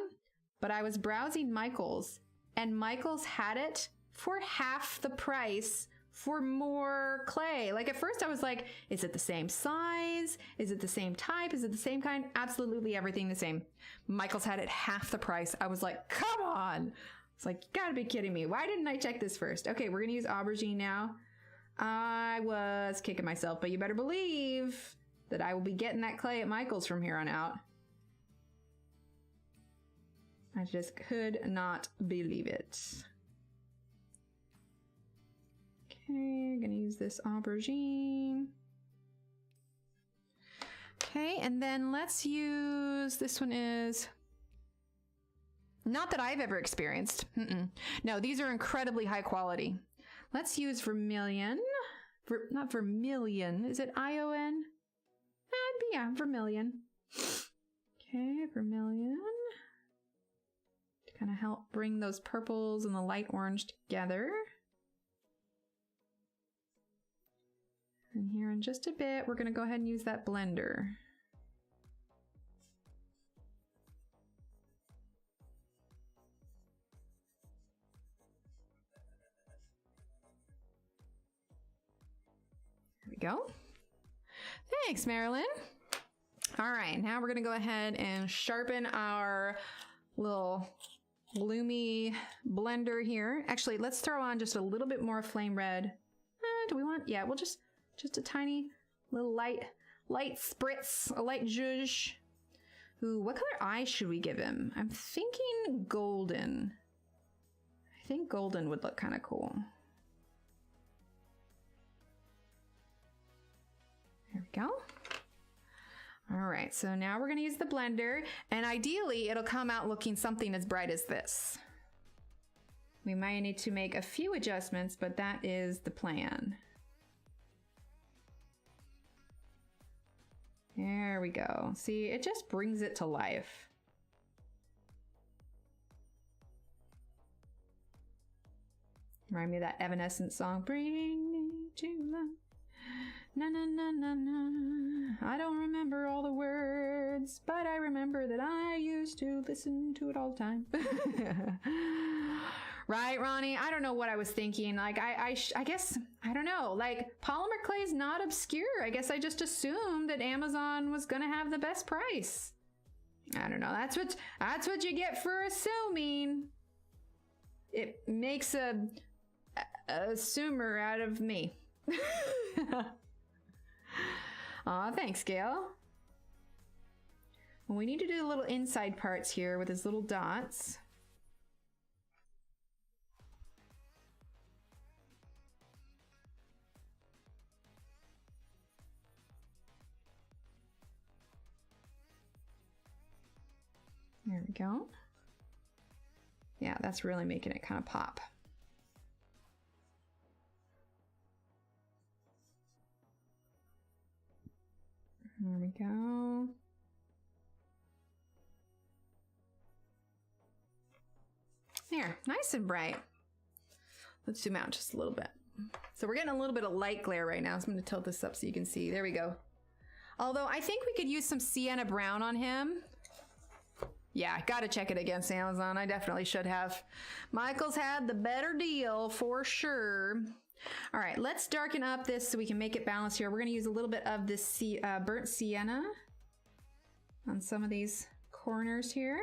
but I was browsing Michaels, and Michaels had it for half the price for more clay. Like, at first I was like, is it the same size? Is it the same type? Is it the same kind? Absolutely everything the same. Michaels had it half the price. I was like, come on. It's like, you gotta be kidding me. Why didn't I check this first? Okay, we're gonna use aubergine now. I was kicking myself, but you better believe that I will be getting that clay at Michaels from here on out. I just could not believe it. Okay, I'm gonna use this aubergine. Okay, and then let's use, this one is, not that I've ever experienced. No, these are incredibly high quality. Let's use vermilion. Not vermilion, is it I-O-N? Yeah, vermilion. Okay, vermilion. To kind of help bring those purples and the light orange together. And here in just a bit, we're gonna go ahead and use that blender. There we go. Thanks, Marilyn. All right, now we're gonna go ahead and sharpen our little Lumi blender here. Actually, let's throw on just a little bit more flame red. Do we want? Yeah, we'll just a tiny little light spritz, a light zhuzh. Ooh, what color eyes should we give him? I'm thinking golden. I think golden would look kind of cool. There we go. All right, so now we're gonna use the blender, and ideally it'll come out looking something as bright as this. We might need to make a few adjustments, but that is the plan. There we go. See, it just brings it to life. Remind me of that Evanescence song. Bring me to life. Na na na na na. I don't remember all the words, but I remember that I used to listen to it all the time. Right, Ronnie? I don't know what I was thinking. Like, I guess, I don't know. Like, polymer clay is not obscure. I guess I just assumed that Amazon was going to have the best price. I don't know. That's what you get for assuming. It makes a assumer out of me. Aw, thanks, Gail. Well, we need to do the little inside parts here with his little dots. There we go. Yeah, that's really making it kind of pop. There we go. There, nice and bright. Let's zoom out just a little bit. So we're getting a little bit of light glare right now, so I'm going to tilt this up so you can see. There we go. Although I think we could use some sienna brown on him. Yeah, gotta check it against Amazon. I definitely should have. Michael's had the better deal for sure. All right, let's darken up this so we can make it balanced here. We're gonna use a little bit of this burnt sienna on some of these corners here.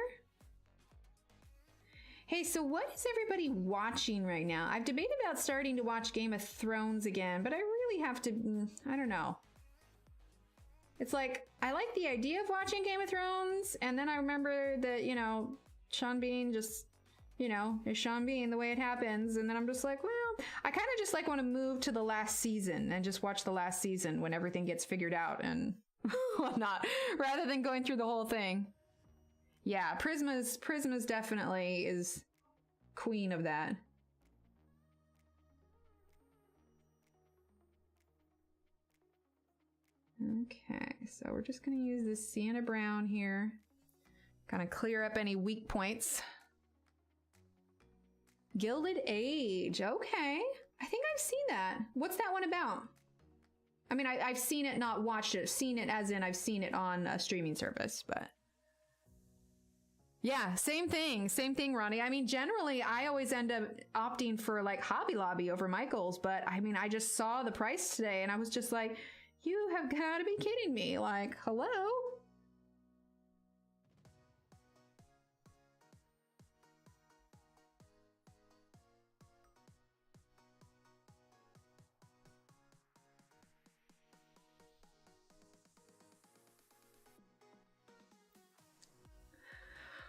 Hey, so what is everybody watching right now? I've debated about starting to watch Game of Thrones again, but I really have to, I don't know. It's like, I like the idea of watching Game of Thrones, and then I remember that, you know, Sean Bean just, you know, is Sean Bean the way it happens, and then I'm just like, well, I kind of just like want to move to the last season and just watch the last season when everything gets figured out and whatnot, rather than going through the whole thing. Yeah, Prisma's definitely is queen of that. Okay, so we're just going to use this sienna brown here. Kind of clear up any weak points. Gilded Age. Okay. I think I've seen that. What's that one about? I mean, I've seen it, not watched it. Seen it as in I've seen it on a streaming service, but... Yeah, same thing. Same thing, Ronnie. I mean, generally, I always end up opting for, like, Hobby Lobby over Michael's, but, I mean, I just saw the price today, and I was just like... You have got to be kidding me. Like, hello?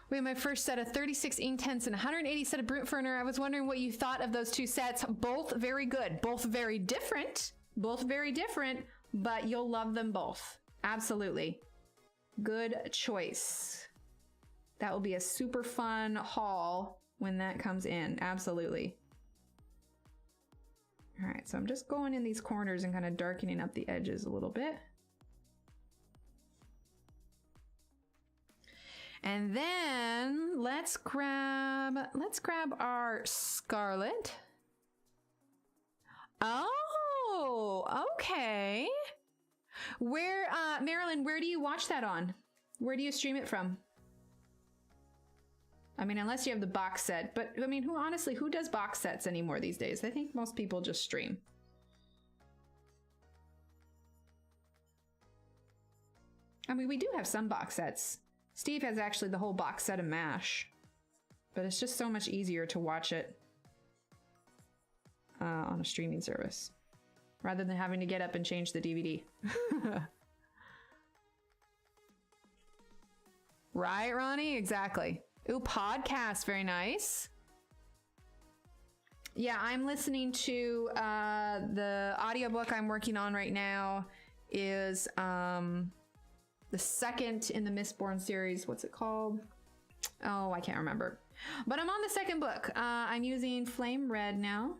We have my first set of 36 Inktense and 180 set of Brute Ferner. I was wondering what you thought of those two sets. Both very good. Both very different. Both very different. But you'll love them both. Absolutely. Good choice. That will be a super fun haul when that comes in. Absolutely. All right, so I'm just going in these corners and kind of darkening up the edges a little bit. And then let's grab our Scarlet. Oh, okay. Where, Marilyn, where do you watch that on? Where do you stream it from? I mean, unless you have the box set, but I mean, honestly, who does box sets anymore these days? I think most people just stream. I mean, we do have some box sets. Steve has actually the whole box set of MASH, but it's just so much easier to watch it on a streaming service rather than having to get up and change the DVD. Right, Ronnie? Exactly. Ooh, podcast. Very nice. Yeah, I'm listening to the audiobook I'm working on right now is the second in the Mistborn series. What's it called? Oh, I can't remember. But I'm on the second book. I'm using Flame Red now.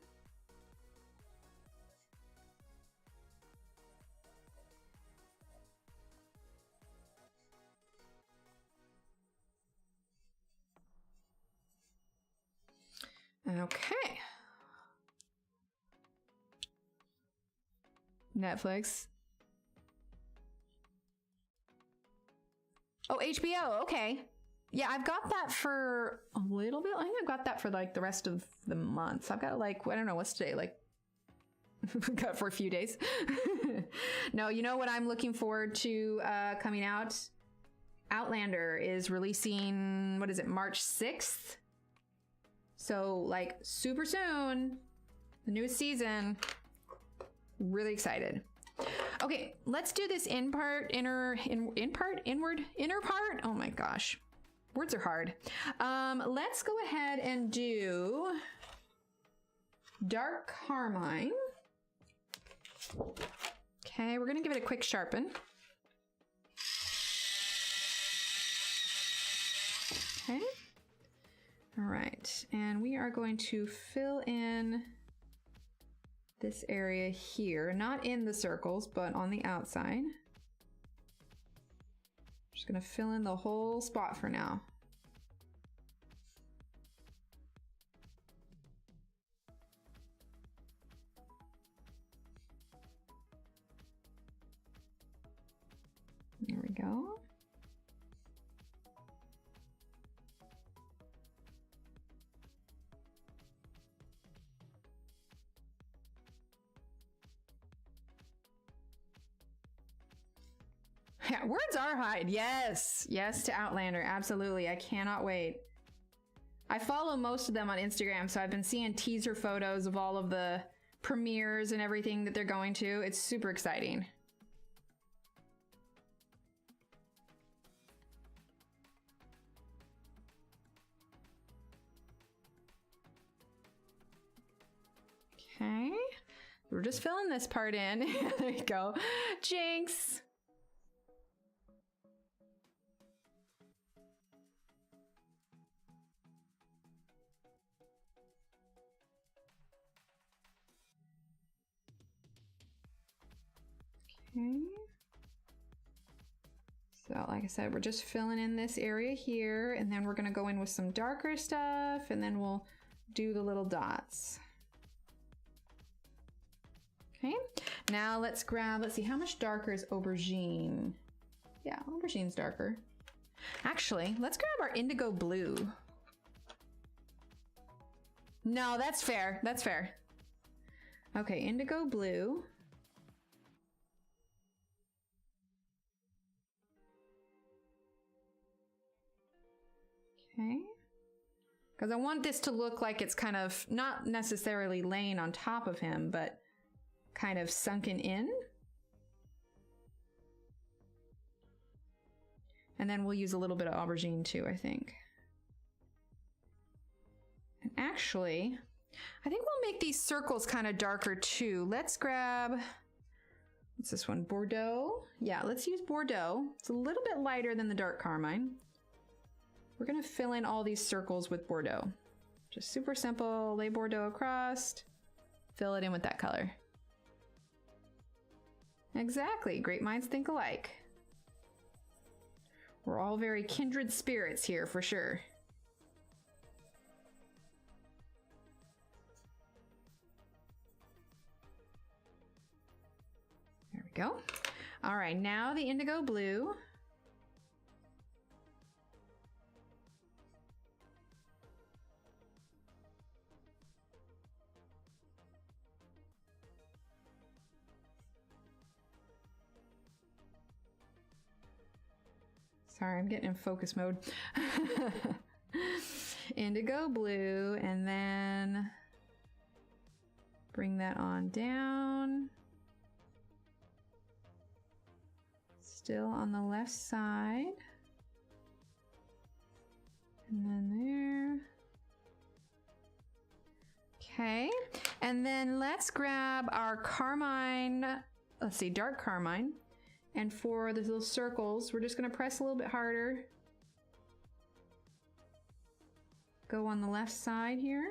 Okay. Netflix. Oh, HBO. Okay. Yeah, I've got that for a little bit. I think I've got that for like the rest of the month. I've got like, I don't know, what's today? Like, got it for a few days. No, you know what I'm looking forward to coming out? Outlander is releasing, what is it, March 6th? So like super soon, the newest season. Really excited. Okay, let's do this inward. Oh my gosh. Words are hard. Let's go ahead and do Dark Carmine. Okay, we're gonna give it a quick sharpen. Okay. All right, and we are going to fill in this area here, not in the circles, but on the outside. Just gonna fill in the whole spot for now. There we go. Yeah, words are hard. Yes. Yes to Outlander. Absolutely. I cannot wait. I follow most of them on Instagram, so I've been seeing teaser photos of all of the premieres and everything that they're going to. It's super exciting. Okay. We're just filling this part in. There you go. Jinx. Okay. So like I said, we're just filling in this area here, and then we're going to go in with some darker stuff, and then we'll do the little dots. Okay, now let's see, how much darker is aubergine? Yeah, aubergine's darker. Actually, let's grab our indigo blue. No, that's fair. That's fair. Okay, indigo blue. Okay. Because I want this to look like it's kind of not necessarily laying on top of him, but kind of sunken in. And then we'll use a little bit of aubergine too, I think. And actually, I think we'll make these circles kind of darker too. Let's grab, what's this one? Bordeaux? Yeah, let's use Bordeaux. It's a little bit lighter than the dark carmine. We're gonna fill in all these circles with Bordeaux. Just super simple, lay Bordeaux across, fill it in with that color. Exactly, great minds think alike. We're all very kindred spirits here for sure. There we go. All right, now the indigo blue. Sorry, I'm getting in focus mode. Indigo blue, and then bring that on down. Still on the left side. And then there. Okay, and then let's grab our carmine, let's see, dark carmine. And for the little circles, we're just gonna press a little bit harder. Go on the left side here.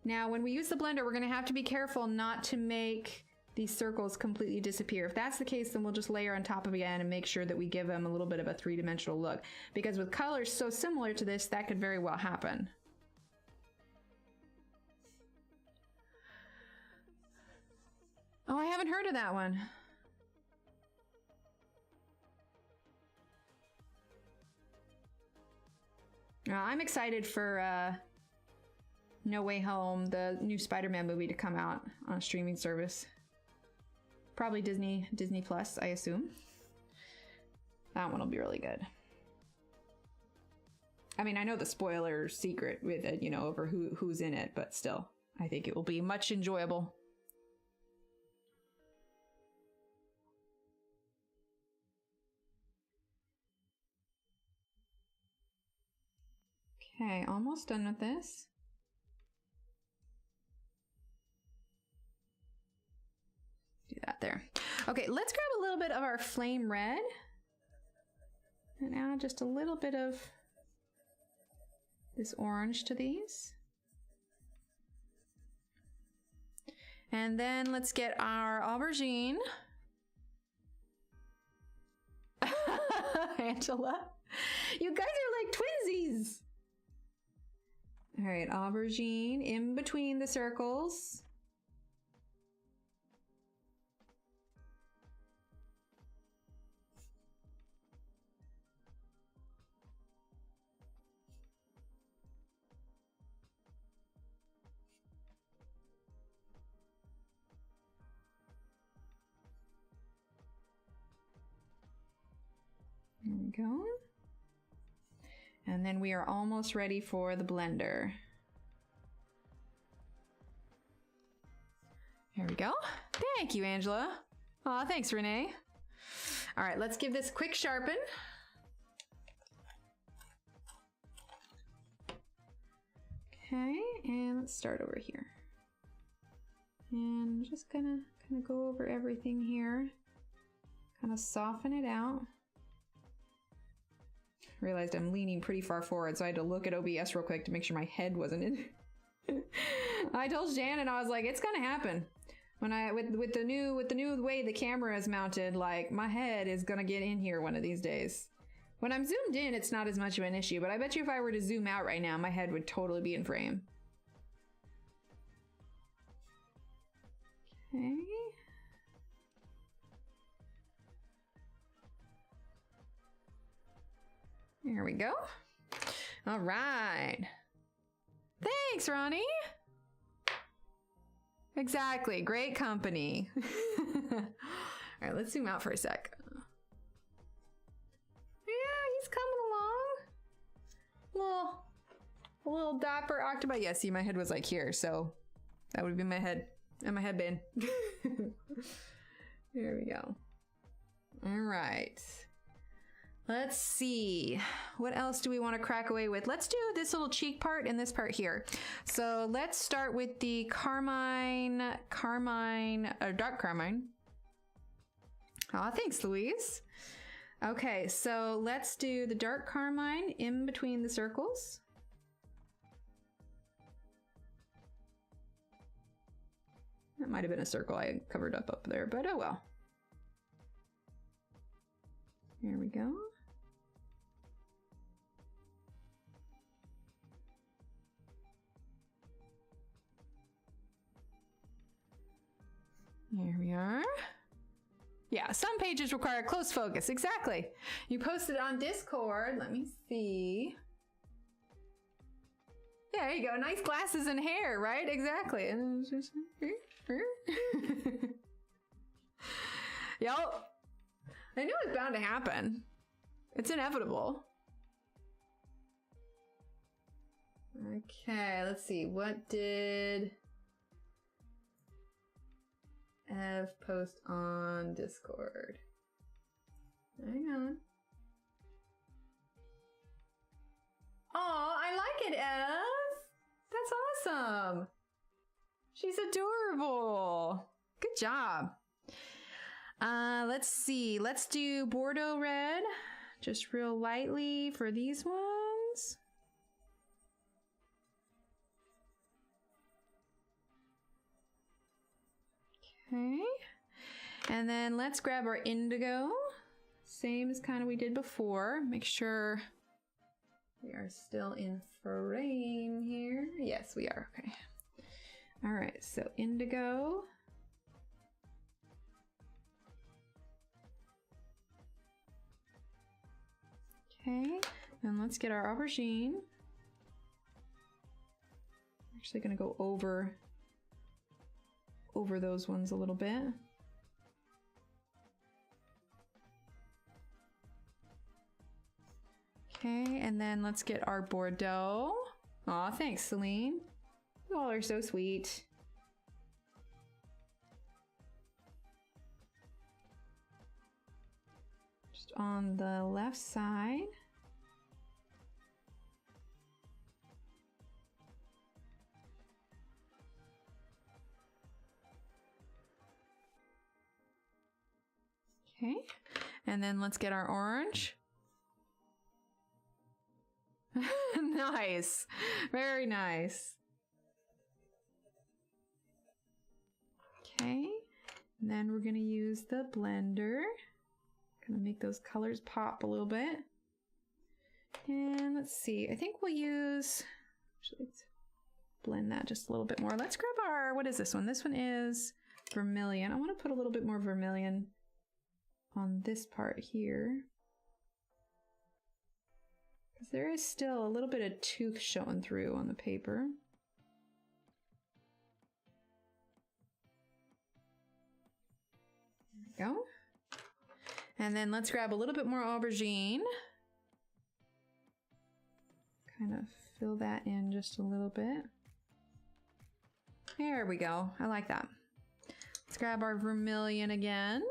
Now, when we use the blender, we're gonna have to be careful not to make these circles completely disappear. If that's the case, then we'll just layer on top of again and make sure that we give them a little bit of a three-dimensional look. Because with colors so similar to this, that could very well happen. Oh, I haven't heard of that one. I'm excited for No Way Home, the new Spider-Man movie, to come out on a streaming service. Probably Disney Plus, I assume. That one will be really good. I mean, I know the spoiler secret with it, you know, over who's in it, but still, I think it will be much enjoyable. Okay, almost done with this. Do that there. Okay, let's grab a little bit of our flame red and add just a little bit of this orange to these. And then let's get our aubergine. Angela, you guys are like twinsies. All right, aubergine in between the circles. There we go. And then we are almost ready for the blender. There we go. Thank you, Angela. Aw, thanks, Renee. All right, let's give this a quick sharpen. Okay, and let's start over here. And I'm just gonna kind of go over everything here. Kind of soften it out. Realized I'm leaning pretty far forward, so I had to look at OBS real quick to make sure my head wasn't in. I told Shannon, I was like, it's gonna happen. When with the new way the camera is mounted, like my head is gonna get in here one of these days. When I'm zoomed in, it's not as much of an issue, but I bet you if I were to zoom out right now, my head would totally be in frame. Okay. There we go. All right. Thanks, Ronnie. Exactly. Great company. All right, let's zoom out for a sec. Yeah, he's coming along. Little dapper octopi. Yeah, see, my head was like here, so that would be my head and my headband. There we go. All right. Let's see. What else do we want to crack away with? Let's do this little cheek part and this part here. So let's start with the dark carmine. Aw, thanks, Louise. Okay, so let's do the dark carmine in between the circles. That might have been a circle I covered up there, but oh well. There we go. There we are. Yeah, some pages require close focus. Exactly. You posted on Discord. Let me see. Yeah, there you go. Nice glasses and hair, right? Exactly. Yup. I knew it was bound to happen. It's inevitable. Okay, let's see. What did Ev post on Discord? Hang on. Oh, I like it, Ev. That's awesome. She's adorable. Good job. Let's see. Let's do Bordeaux red. Just real lightly for these ones. Okay. And then let's grab our indigo. Same as kind of we did before. Make sure we are still in frame here. Yes, we are. Okay. All right. So indigo. Okay, and let's get our aubergine. I'm actually gonna go over those ones a little bit. Okay, and then let's get our Bordeaux. Aw, thanks, Celine. You all are so sweet. Just on the left side. Okay, and then let's get our orange. Nice, very nice. Okay, and then we're gonna use the blender. Gonna make those colors pop a little bit. And let's see, I think we'll use, actually let's blend that just a little bit more. Let's grab our, what is this one? This one is vermilion. I wanna put a little bit more vermilion on this part here. Because there is still a little bit of tooth showing through on the paper. There we go. And then let's grab a little bit more aubergine. Kind of fill that in just a little bit. There we go. I like that. Let's grab our vermilion again.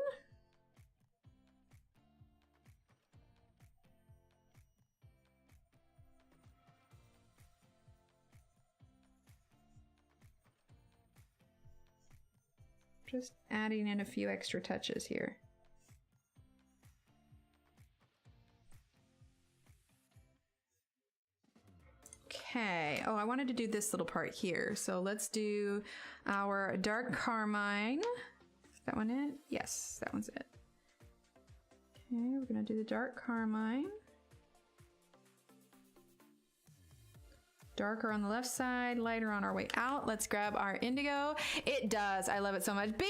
Just adding in a few extra touches here. Okay, oh, I wanted to do this little part here. So let's do our dark carmine. Is that one it? Yes, that one's it. Okay, we're gonna do the dark carmine. Darker on the left side, lighter on our way out. Let's grab our indigo. It does, I love it so much. B,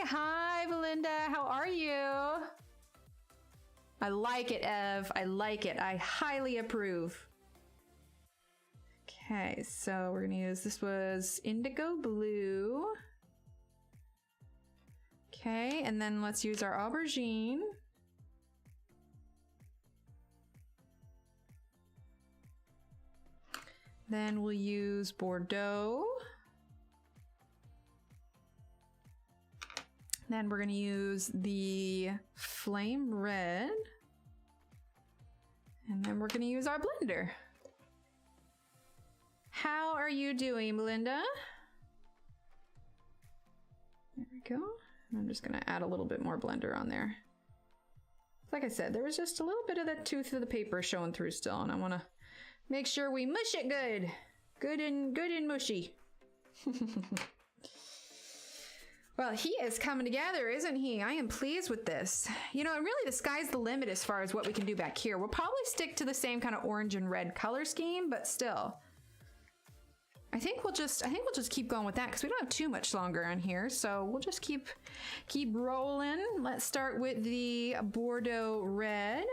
hi Belinda, how are you? I like it, Ev, I like it. I highly approve. Okay, so we're gonna use, this was indigo blue. Okay, and then let's use our aubergine. Then we'll use Bordeaux. Then we're gonna use the flame red. And then we're gonna use our blender. How are you doing, Melinda? There we go. And I'm just gonna add a little bit more blender on there. Like I said, there was just a little bit of the tooth of the paper showing through still, and I wanna make sure we mush it good. Good and mushy. Well, he is coming together, isn't he? I am pleased with this. You know, and really the sky's the limit as far as what we can do back here. We'll probably stick to the same kind of orange and red color scheme, but still. I think we'll just keep going with that because we don't have too much longer on here. So we'll just keep rolling. Let's start with the Bordeaux red.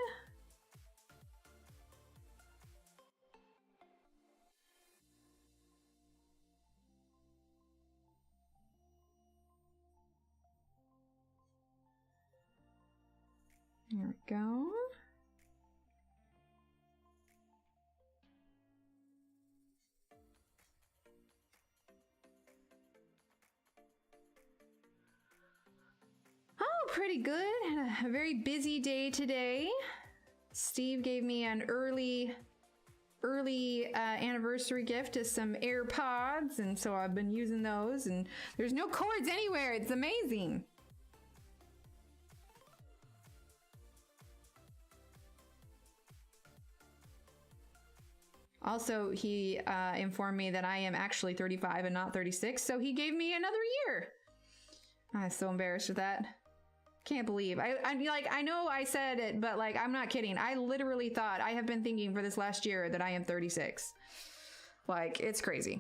There we go. Oh, pretty good. Had a very busy day today. Steve gave me an early anniversary gift of some AirPods, and so I've been using those, and there's no cords anywhere. It's amazing. Also, he informed me that I am actually 35 and not 36, so he gave me another year. I'm so embarrassed with that. Can't believe. I know I said it, but like, I'm not kidding. I literally thought, I have been thinking for this last year that I am 36. Like, it's crazy.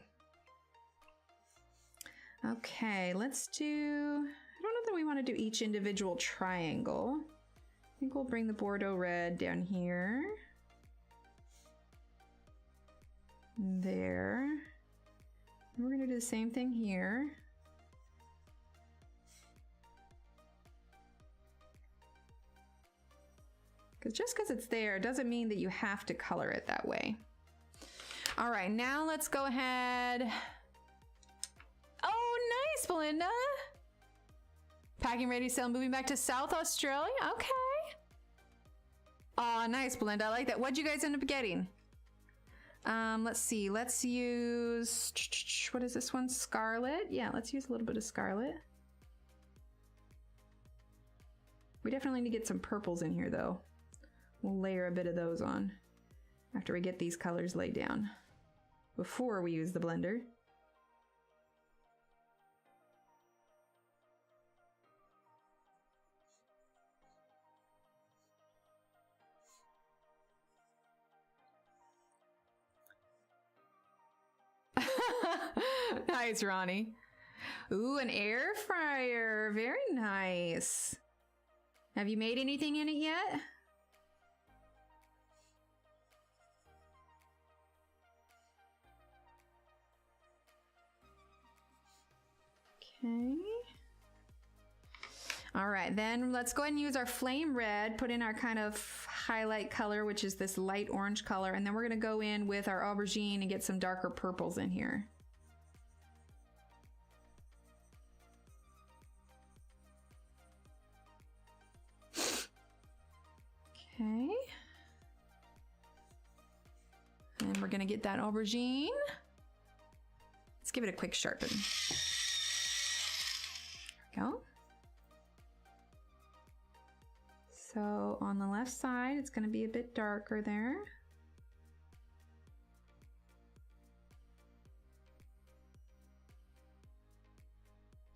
Okay, let's do, I don't know that we want to do each individual triangle. I think we'll bring the Bordeaux red down here. there. We're gonna do the same thing here. Just because it's there doesn't mean that you have to color it that way. All right, now let's go ahead. Oh, nice, Belinda. Packing ready to sail, moving back to South Australia. Okay. Oh, nice, Belinda. I like that. What'd you guys end up getting? Let's see. Let's use, what is this one? Scarlet. Yeah, let's use a little bit of scarlet. We definitely need to get some purples in here, though. We'll layer a bit of those on after we get these colors laid down before we use the blender. Nice, Ronnie. Ooh, an air fryer. Very nice. Have you made anything in it yet? Okay. All right, then let's go ahead and use our flame red, put in our kind of highlight color, which is this light orange color, and then we're gonna go in with our aubergine and get some darker purples in here. Okay. And we're gonna get that aubergine. Let's give it a quick sharpen. There we go. So on the left side, it's gonna be a bit darker there.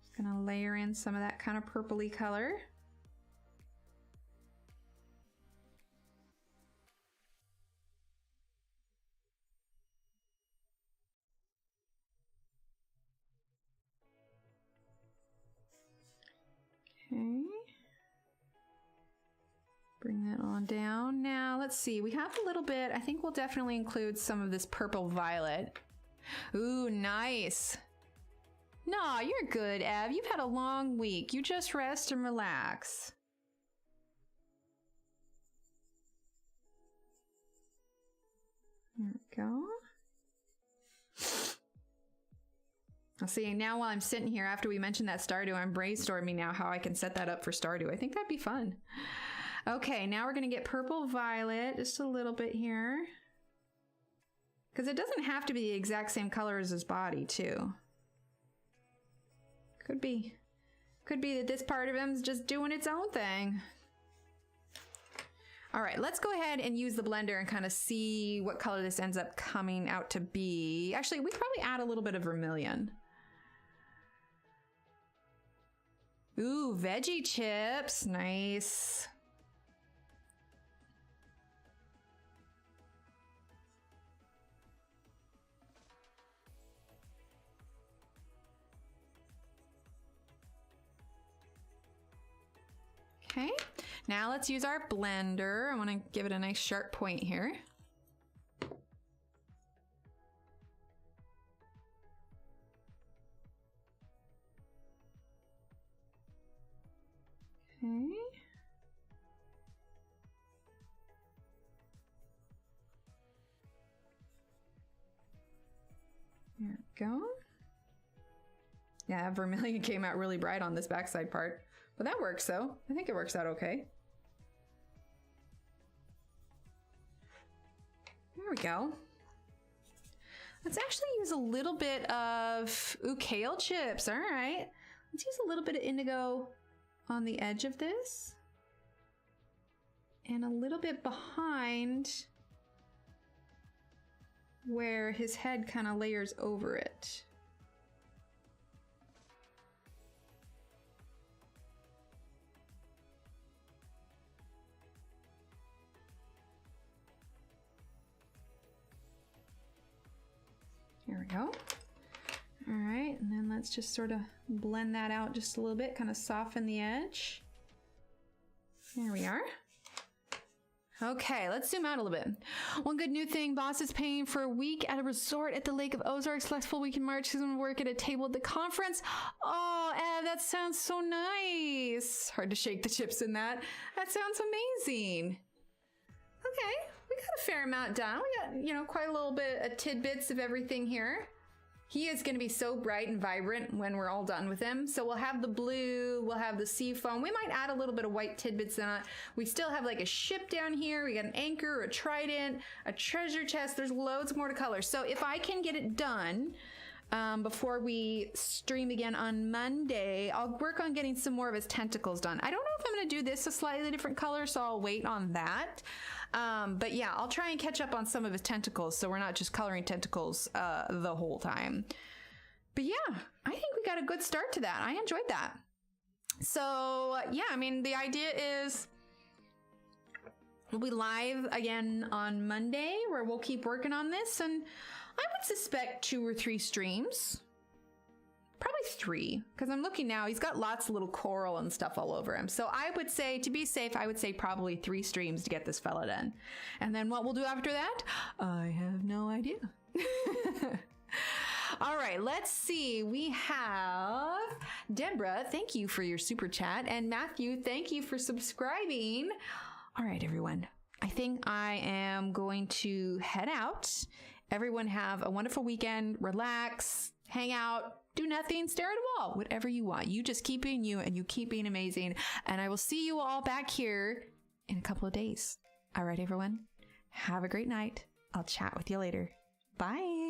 Just gonna layer in some of that kind of purpley color. Okay. Bring that on down. Now, let's see. We have a little bit. I think we'll definitely include some of this purple violet. Ooh, nice. No, you're good, Ev. You've had a long week. You just rest and relax. There we go. I'll see, now while I'm sitting here, after we mentioned that Stardew, I'm brainstorming now how I can set that up for Stardew. I think that'd be fun. Okay, now we're gonna get purple violet, just a little bit here. Because it doesn't have to be the exact same color as his body, too. Could be that this part of him's just doing its own thing. All right, let's go ahead and use the blender and kind of see what color this ends up coming out to be. Actually, we could probably add a little bit of vermilion. Ooh, veggie chips, nice. Okay, now let's use our blender. I want to give it a nice sharp point here. Okay. There we go. Yeah, vermilion came out really bright on this backside part. But that works though. I think it works out okay. There we go. Let's actually use a little bit of, ooh, kale chips. All right. Let's use a little bit of indigo on the edge of this. And a little bit behind where his head kind of layers over it. There we go. All right, and then let's just sort of blend that out just a little bit, kind of soften the edge. There we are. Okay, let's zoom out a little bit. One good new thing, boss is paying for a week at a resort at the Lake of Ozarks. Last full week in March, he's going to work at a table at the conference. Oh, Ev, that sounds so nice. Hard to shake the chips in that. That sounds amazing. Okay, we got a fair amount done. We got, quite a little bit of tidbits of everything here. He is going to be so bright and vibrant when we're all done with him. So we'll have the blue, we'll have the sea foam. We might add a little bit of white tidbits in it. We still have like a ship down here. We got an anchor, a trident, a treasure chest. There's loads more to color. So if I can get it done before we stream again on Monday, I'll work on getting some more of his tentacles done. I don't know if I'm going to do this a slightly different color, so I'll wait on that. But yeah, I'll try and catch up on some of his tentacles so we're not just coloring tentacles the whole time. But yeah, I think we got a good start to that. I enjoyed that. So yeah, I mean, the idea is we'll be live again on Monday where we'll keep working on this, and I would suspect 2 or 3 streams. Probably 3, because I'm looking now, he's got lots of little coral and stuff all over him. So I would say, to be safe, I would say probably 3 streams to get this fella done. And then what we'll do after that, I have no idea. All right, let's see. We have Deborah, thank you for your super chat. And Matthew, thank you for subscribing. All right, everyone. I think I am going to head out. Everyone have a wonderful weekend. Relax, hang out, do nothing, stare at a wall, whatever you want. You just keep being you and you keep being amazing. And I will see you all back here in a couple of days. All right, everyone. Have a great night. I'll chat with you later. Bye.